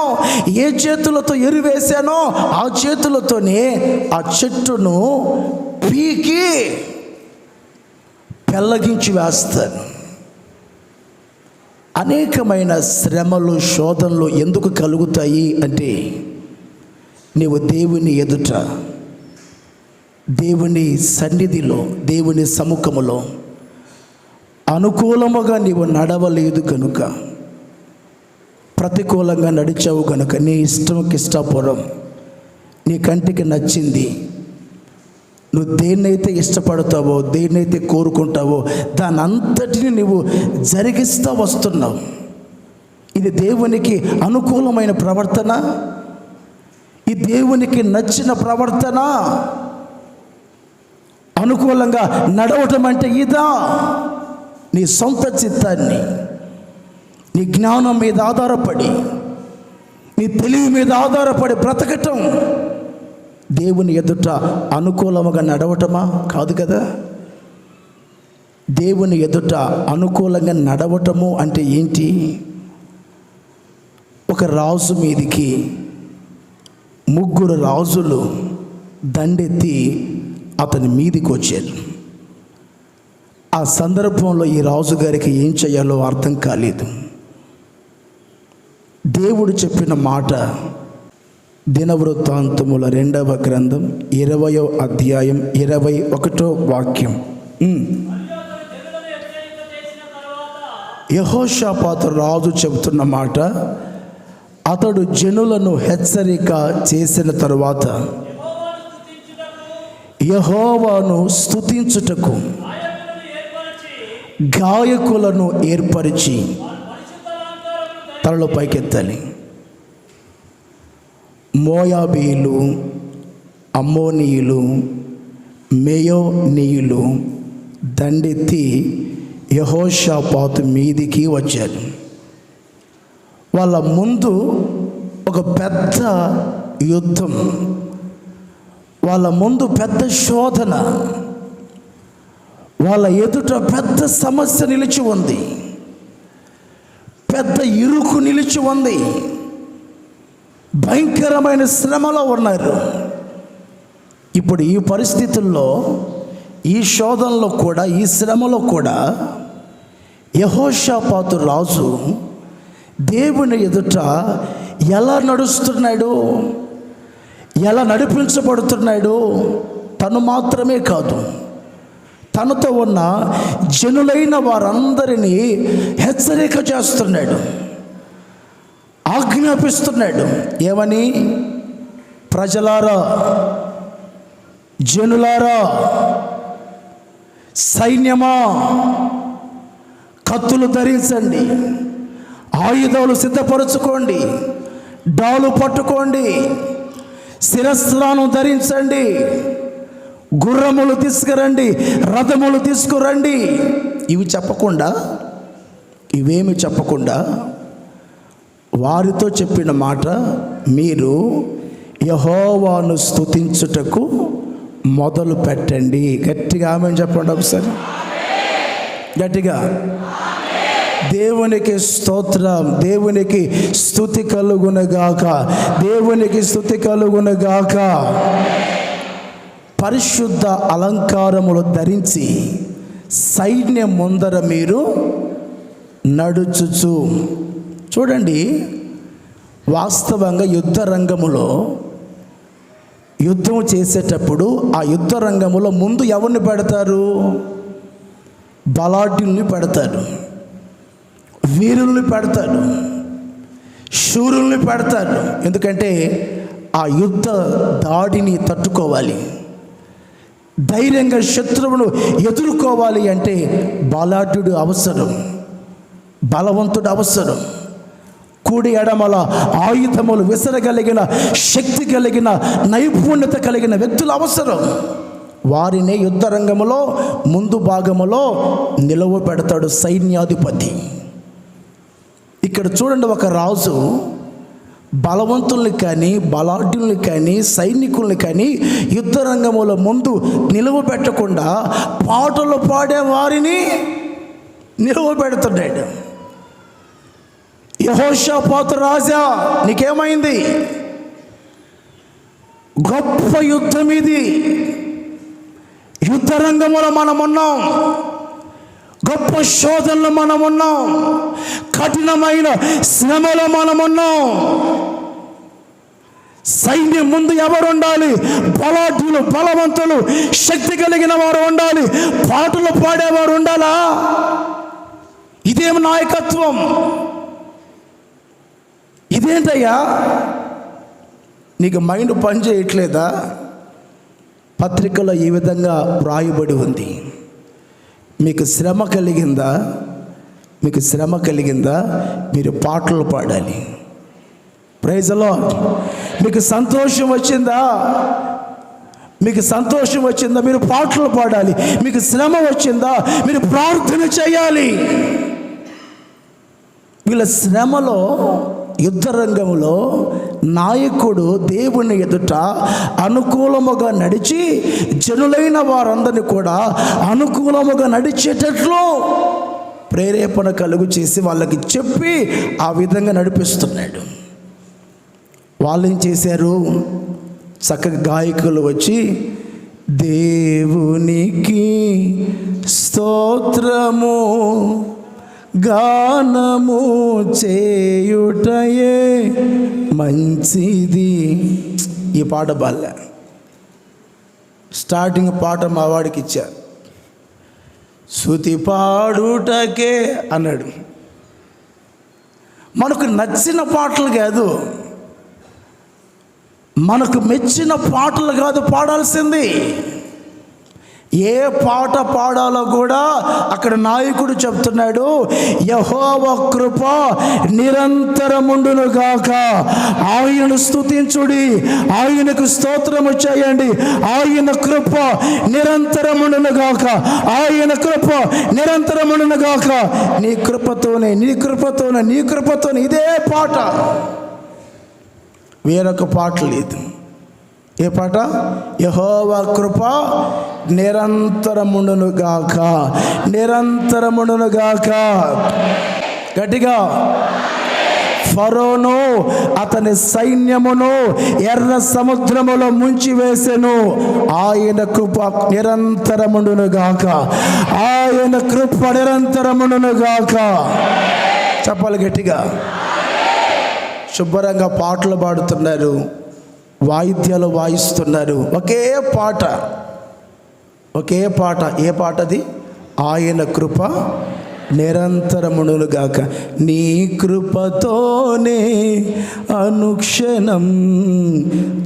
ఏ చేతులతో ఎరువేశానో ఆ చేతులతోనే ఆ చెట్టును పీకి పెళ్ళగించి వేస్తాను. అనేకమైన శ్రమలు, శోధనలు ఎందుకు కలుగుతాయి అంటే, నీవు దేవుని ఎదుట, దేవుని సన్నిధిలో, దేవుని సముఖములో అనుకూలముగా నీవు నడవలేదు కనుక, ప్రతికూలంగా నడిచావు కనుక, నీ ఇష్టంకి ఇష్టపూర్వం, నీ కంటికి నచ్చింది, నువ్వు దేన్నైతే ఇష్టపడతావో, దేన్నైతే కోరుకుంటావో దాని అంతటిని నువ్వు జరిగిస్తూ వస్తున్నావు. ఇది దేవునికి అనుకూలమైన ప్రవర్తన? ఈ దేవునికి నచ్చిన ప్రవర్తన? అనుకూలంగా నడవటం అంటే ఇదా? నీ సొంత చిత్తాన్ని, నీ జ్ఞానం మీద ఆధారపడి, నీ తెలివి మీద ఆధారపడి బ్రతకటం దేవుని ఎదుట అనుకూలముగా నడవటమా? కాదు కదా. దేవుని ఎదుట అనుకూలంగా నడవటము అంటే ఏంటి? ఒక రాజు మీదికి 3 రాజులు దండెత్తి అతని మీదికి వచ్చారు. ఆ సందర్భంలో ఈ రాజుగారికి ఏం చేయాలో అర్థం కాలేదు. దేవుడు చెప్పిన మాట దినవృత్తాంతముల 2వ గ్రంథం 20వ అధ్యాయం 21వ వాక్యం. యెహోషాపాతు రాజు చెబుతున్న మాట, అతడు జనులను హెచ్చరిక చేసిన తరువాత యెహోవాను స్తుతించుటకు గాయకులను ఏర్పరిచి తలలో పైకెత్తాలి. మోయాబీయులు, అమ్మోనీయులు, మేయోనీయులు దండెత్తి యెహోషాపాతు మీదికి వచ్చారు. వాళ్ళ ముందు ఒక పెద్ద యుద్ధం, వాళ్ళ ముందు పెద్ద శోధన, వాళ్ళ ఎదుట పెద్ద సమస్య నిలిచి ఉంది, పెద్ద ఇరుకు నిలిచి ఉంది, భయంకరమైన శ్రమలో ఉన్నారు. ఇప్పుడు ఈ పరిస్థితుల్లో, ఈ శోధనలో కూడా, ఈ శ్రమలో కూడా యెహోషాపాతు రాజు దేవుని ఎదుట ఎలా నడుస్తున్నాడు, ఎలా నడిపించబడుతున్నాడు, తను మాత్రమే కాదు, తనతో ఉన్న జనులైన వారందరినీ హెచ్చరిక చేస్తున్నాడు, ఆజ్ఞాపిస్తున్నాడు. ఏమని? ప్రజలారా, జనులారా, సైన్యమా, కత్తులు ధరించండి, ఆయుధాలు సిద్ధపరచుకోండి, డాలు పట్టుకోండి, శిరస్త్రాను ధరించండి, గుర్రములు తీసుకురండి, రథములు తీసుకురండి. ఇవేమి చెప్పకుండా వారితో చెప్పిన మాట, మీరు యెహోవాను స్తుతించుటకు మొదలు పెట్టండి. గట్టిగా ఆమేన్ చెప్పండి ఒకసారి, గట్టిగా. దేవునికి స్తోత్రం, దేవునికి స్తుతి కలుగునగాక, దేవునికి స్తుతి కలుగునగాక. పరిశుద్ధ అలంకారములు ధరించి సైన్యం ముందర మీరు నడుచుచు. చూడండి, వాస్తవంగా యుద్ధ రంగములో యుద్ధం చేసేటప్పుడు ఆ యుద్ధ రంగములో ముందు ఎవరిని పెడతారు? బలాఢ్యుల్ని పెడతాడు, వీరుల్ని పెడతాడు, శూరుల్ని పెడతాడు. ఎందుకంటే ఆ యుద్ధ దాడిని తట్టుకోవాలి, ధైర్యంగా శత్రువును ఎదుర్కోవాలి అంటే బలాఢ్యుడు అవసరం, బలవంతుడు అవసరం. కూడి ఎడమల ఆయుధములు విసరగలిగిన శక్తి కలిగిన నైపుణ్యత కలిగిన వ్యక్తులు అవసరం. వారినే యుద్ధ రంగములో ముందు భాగములో నిలవ పెడతాడు సైన్యాధిపతి. ఇక్కడ చూడండి, ఒక రాజు బలవంతుల్ని కానీ, బలాఢ్యుల్ని కానీ, సైనికుల్ని కానీ యుద్ధ రంగముల ముందు నిలువ పెట్టకుండా పాటలు పాడే వారిని నిలువ పెడుతున్నాడు. యెహోషాపాతు రాజా, నీకేమైంది? గొప్ప యుద్ధం ఇది, యుద్ధ రంగములో మనమున్నాం, గొప్ప శోధనలో మనమున్నాం, కఠినమైన శ్రమలో మనమున్నాం. సైన్యం ముందు ఎవరు ఉండాలి? బలాఢ్యులు, బలవంతులు, శక్తి కలిగిన వారు ఉండాలి, పాటలు పాడేవారు ఉండాలా? ఇదేం నాయకత్వం? ఇదేంటయ్యా? నీకు మైండ్ పని చేయట్లేదా? పత్రికలో ఈ విధంగా వ్రాయబడి ఉంది. మీకు శ్రమ కలిగిందా? మీకు శ్రమ కలిగిందా? మీరు పాటలు పాడాలి. Praise the lord. మీకు సంతోషం వచ్చిందా? మీకు సంతోషం వచ్చిందా? మీరు పాటలు పాడాలి. మీకు శ్రమ వచ్చిందా? మీరు ప్రార్థన చేయాలి. వీళ్ళ శ్రమలో, యుద్ధ రంగంలో నాయకుడు దేవుని ఎదుట అనుకూలముగా నడిచి జనులైన వారందరినీ కూడా అనుకూలముగా నడిచేటట్లు ప్రేరేపణ కలుగు చేసి వాళ్ళకి చెప్పి ఆ విధంగా నడిపిస్తున్నాడు. వాళ్ళు ఏం చేశారు? చక్కగా గాయకులు వచ్చి దేవునికి స్తోత్రము గానము చేయుటయే మంచిది. ఈ పాట బాలే, స్టార్టింగ్ పాట మా వాడికి ఇచ్చా, శృతి పాడుటకే అన్నాడు. మనకు నచ్చిన పాటలు కాదు, మనకు మెచ్చిన పాటలు కాదు పాడాల్సింది, ఏ పాట పాడాలో కూడా అక్కడ నాయకుడు చెప్తున్నాడు, యెహోవా కృప నిరంతరముండును గాక. ఆయనను స్తుతించుడి, ఆయనకు స్తోత్రము చేయండి. ఆయన కృప నిరంతరముండును గాక, ఆయన కృప నిరంతరముండును గాక. నీ కృపతోనే, నీ కృపతోనే, నీ కృపతోనే. ఇదే పాట, వేరొక పాట లేదు. ఏ పాట? యెహోవా కృప నిరంతరముండును గాక, నిరంతరముండును గాక. గట్టిగా. ఫరోను అతని సైన్యమును ఎర్ర సముద్రములో ముంచివేసెను. ఆయన కృప నిరంతరముండును గాక, ఆయన కృప నిరంతరముండును గాక. చెప్పాలి గట్టిగా. శుభ్రంగా పాటలు పాడుతున్నారు, వాయిద్యాలు వాయిస్తున్నారు. ఒకే పాట, ఒకే పాట. ఏ పాటది? ఆయన కృప నిరంతరమును గాక. నీ కృపతోనే అనుక్షణం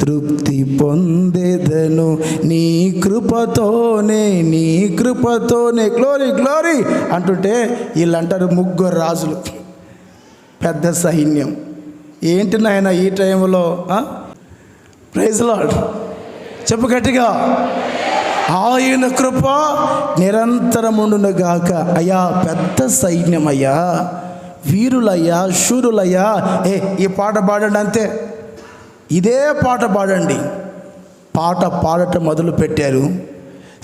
తృప్తి పొందేదను, నీ కృపతోనే, నీ కృపతోనే. గ్లోరీ గ్లోరీ అంటుంటే వీళ్ళంటారు ముగ్గురు రాజులు, పెద్ద సైన్యం. ఏంటి నాయన ఈ టైంలో? Praise lord. చెప్పు గట్టిగా. ఆయన కృప నిరంతరముండును గాక. అయ్యా పెద్ద సైన్యం అయ్యా, వీరులయ్యా, శూరులయ్యా. ఈ పాట పాడండి అంతే, ఇదే పాట పాడండి. పాట పాడటం మొదలు పెట్టారు,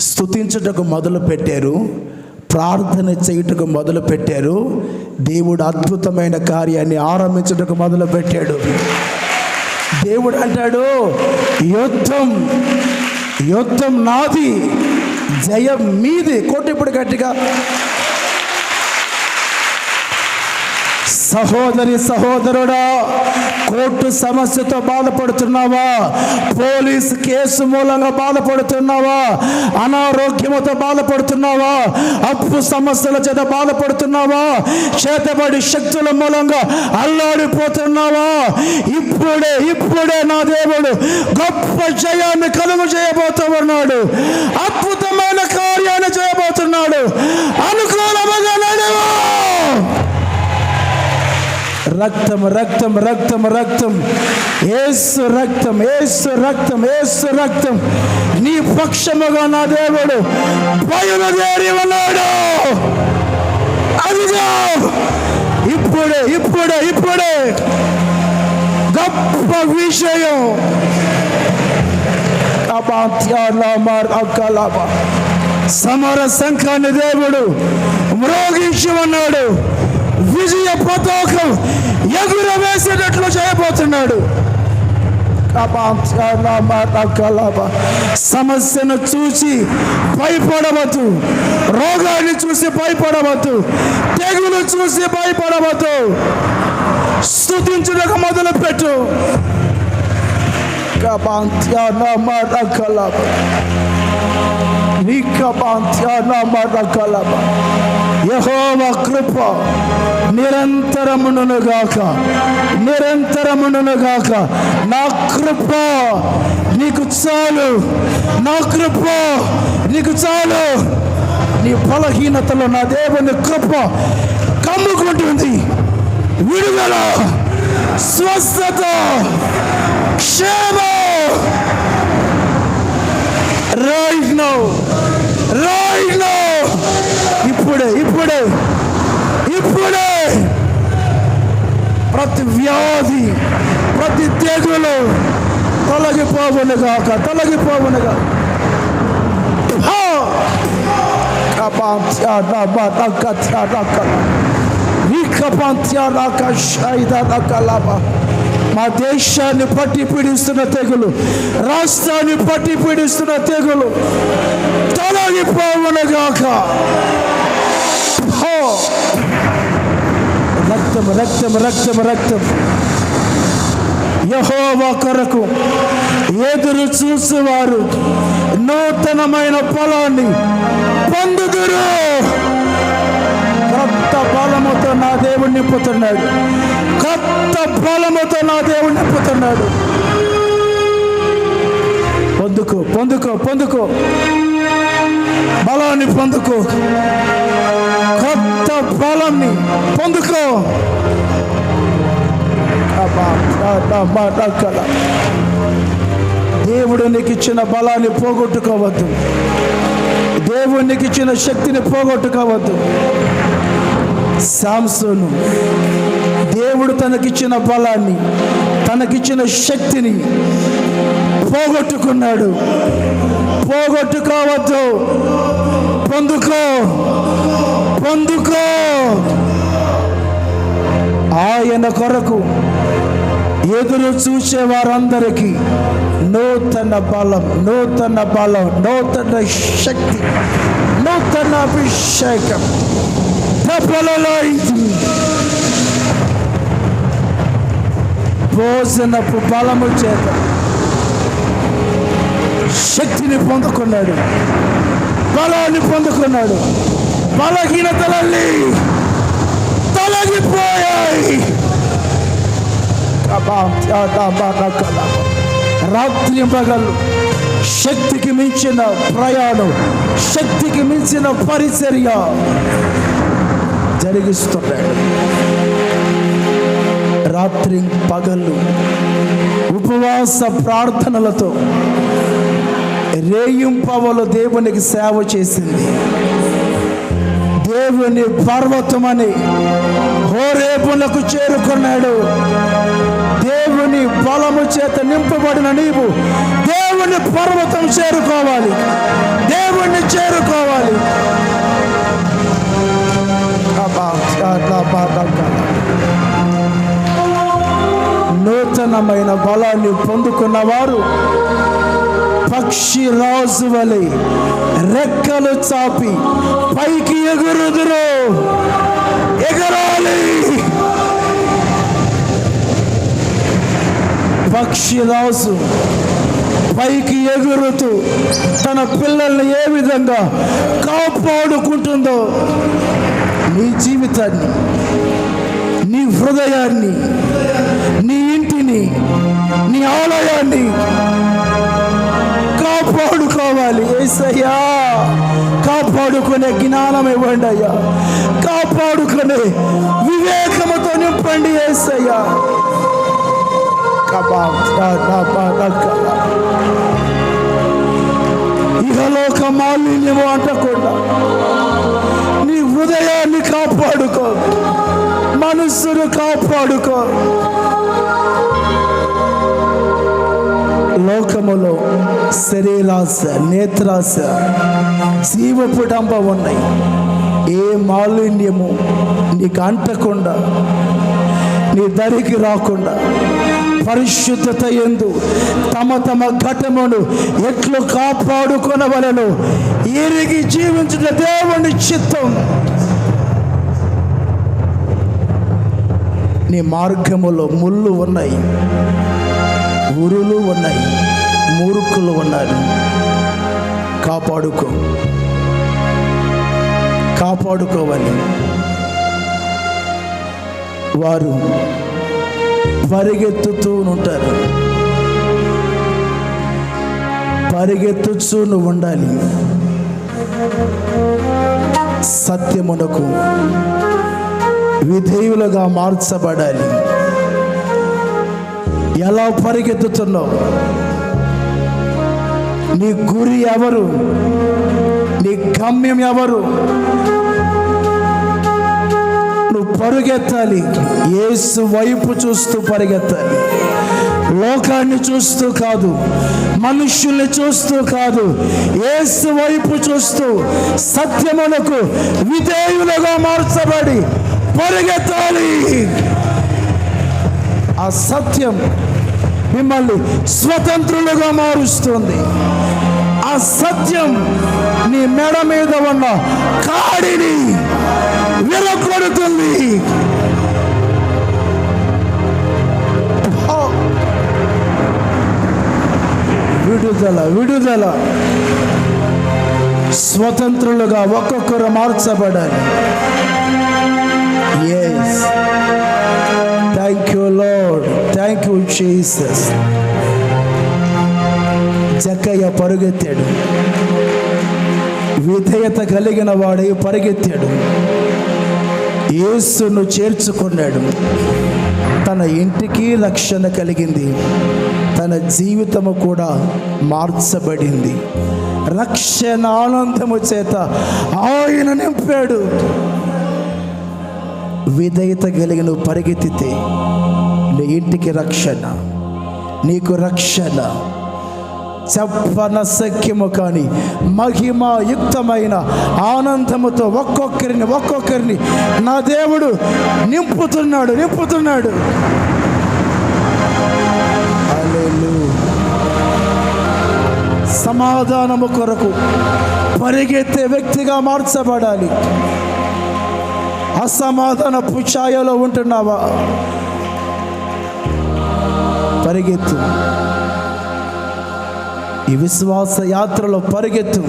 స్తుతించుటకు మొదలు పెట్టారు, ప్రార్థన చేయుటకు మొదలు పెట్టారు. దేవుడు అద్భుతమైన కార్యాన్ని ఆరంభించుటకు మొదలు పెట్టాడు. దేవుడు అంటాడు, యుద్ధం నాది, జయం మీది. కోటి ఇప్పుడు గట్టిగా. సహోదరి సహోదరుడా, కోర్టు సమస్యతో బాధపడుతున్నావా? పోలీసు కేసు మూలంగా బాధపడుతున్నావా? అనారోగ్యముతో బాధపడుతున్నావా? అప్పు సమస్యల చేత బాధపడుతున్నావా? చేతబడి శక్తుల మూలంగా అల్లాడిపోతున్నావా? ఇప్పుడే నా దేవుడు గొప్ప జయాన్ని కలుగు చేయబోతున్నాడు, అద్భుతమైన కార్యాన్ని చేయబోతున్నాడు. అనుకూలముగా నడువు. రక్తం రక్తం రక్తం రక్తం, యేసు రక్తం, యేసు రక్తం, యేసు రక్తం. నీ పక్షముగా నా దేవుడు బయలుదేరి ఉన్నాడు. అదిగో ఇప్పుడే గొప్ప విషయం. సమర సంఘాన్ని దేవుడు మ్రోగించి ఉన్నాడు. విజయ పతాకం ఎగురవేసేటట్లు చేయబోతున్నాడు. సమస్యను చూసి భయపడవద్దు, రోగాన్ని చూసి భయపడవద్దు, తెగులు చూసి భయపడవద్దు. స్తుతించుటకు మొదలు పెట్టు. యెహోవా కృప నిరంతరమును గాక, నిరంతరమును గాక. నా కృప నీకు చాలు, నా కృప నీకు చాలు. నీ బలహీనతలో నా దేవుని కృప కమ్ముకుంటుంది. విడుదల, స్వస్థత, క్షేమం. రైట్ నౌ, ఇప్పుడే ప్రతి వ్యాధి, ప్రతి తెగులు తొలగిపోవునుగాక. మా దేశాన్ని పట్టి పీడిస్తున్న తెగులు, రాష్ట్రాన్ని పట్టి పీడిస్తున్న తెగులు తొలగిపోవునుగాక. రక్తం రక్తం రక్తం రక్తం. యెహోవా కొరకు ఎదురు చూసేవారు నూతనమైన ఫలాన్ని పొందుదురు. కొత్త బలముతో నా దేవుడు నింపుతున్నాడు, కొత్త బలముతో నా దేవుడు నింపుతున్నాడు. పొందుకో. బలాన్ని పొందుకో, కొత్త బలాన్ని పొందుకో. దేవుడు నీకు ఇచ్చిన బలాన్ని పోగొట్టుకోవద్దు. దేవుడు నీకు ఇచ్చిన శక్తిని పోగొట్టుకోవద్దు. సాంసోను దేవుడు తనకిచ్చిన బలాన్ని, తనకిచ్చిన శక్తిని పోగొట్టుకున్నాడు. పోగొట్టుకోవద్దు. పొందుకో, పొందుకో. ఆయన కొరకు ఎదురు చూసే వారందరికీ నూతన బలం, నూతన బలం, నూతన శక్తి, నూతన అభిషేకం భోజనపు బలము చేత శక్తిని పొందుకున్నాడు, బలాన్ని పొందుకున్నాడు. బలహీనతలన్నీ తొలగిపోయాయి. రాత్రి పగలు శక్తికి మించిన ప్రయాణం, శక్తికి మించిన పరిచర్య జరిగిస్తున్నాడు. రాత్రి పగళ్ళు ఉపవాస ప్రార్థనలతో రేయింపవలు దేవునికి సేవ చేసింది. దేవుని పర్వతమని హోరేబునకు చేరుకున్నాడు. దేవుని బలము చేత నింపబడిన నీవు దేవుని పర్వతం చేరుకోవాలి, దేవుణ్ణి చేరుకోవాలి. నూతనమైన బలాన్ని పొందుకున్న వారు పక్షి రాజు వలె రెక్కలు చాపి పైకి ఎగురుదురు. ఎగరాలి. పక్షి రాజు పైకి ఎగురుతూ తన పిల్లల్ని ఏ విధంగా కాపాడుకుంటుందో నీ జీవితాన్ని, నీ హృదయాన్ని, నీ ఇంటిని, నీ ఆలయాన్ని కాపాడుకోవాలి. యేసయ్యా, కాపాడుకునే జ్ఞానం ఇవ్వండి అయ్యా, కాపాడుకునే వివేకముతో నింపండి యేసయ్యా. ఇహలోక మాలిన్యము అంటకుండా నీ హృదయాన్ని కాపాడుకో, మనస్సును కాపాడుకో. లోకములో శరీరాశ, నేత్రాశ, జీవపు డంబ ఉన్నాయి. ఏ మాలిన్యము నీకు అంటకుండా, నీ దరికి రాకుండా పరిశుద్ధత యందు తమ తమ ఘటమును ఎట్లు కాపాడుకొనవలెను ఎరిగి జీవించుట దేవుని చిత్తం. నీ మార్గములో ముళ్ళు ఉన్నాయి, ఉరులు ఉన్నాయి, మూర్ఖులు ఉన్నారు. కాపాడుకోవాలి. వారు పరిగెత్తుతూ ఉంటారు. పరిగెత్తుతూ నువ్వు ఉండాలి. సత్యమునకు విధేయులుగా మార్చబడాలి. ఎలా పరిగెత్తుతున్నావు? నీ గురి ఎవరు? నీ గమ్యం ఎవరు? నువ్వు పరుగెత్తాలి. యేసు వైపు చూస్తూ పరిగెత్తాలి. లోకాన్ని చూస్తూ కాదు, మనుష్యుల్ని చూస్తూ కాదు, యేసు వైపు చూస్తూ సత్యమునకు విధేయులుగా మార్చబడి పరిగెత్తాలి. ఆ సత్యం మిమ్మల్ని స్వతంత్రులుగా మారుస్తుంది. ఆ సత్యం నీ మెడ మీద ఉన్న కాడిని విరగొడుతుంది. విడుదల. స్వతంత్రులుగా ఒక్కొక్కరు మార్చబడాలి. yes, thank you Lord, thank you Jesus. జక్కయ్య పరుగెత్తాడు. విధేయత కలిగిన వాడై పరిగెత్తాడు, యేసును చేర్చుకున్నాడు. తన ఇంటికి రక్షణ కలిగింది, తన జీవితము కూడా మార్చబడింది. రక్షణ ఆనందము చేత ఆయన నింపాడు. విధేయత కలిగి నువ్వు పరిగెత్తితే నీ ఇంటికి రక్షణ, నీకు రక్షణ. చెప్పన సఖ్యము కానీ మహిమాయుక్తమైన ఆనందముతో ఒక్కొక్కరిని నా దేవుడు నింపుతున్నాడు. హల్లెలూయా. సమాధానము కొరకు పరిగెత్తే వ్యక్తిగా మార్చబడాలి. అసమాధానపు ఛాయలో ఉంటున్నావా? పరిగెత్తు, ఈ విశ్వాస యాత్రలో పరిగెత్తు.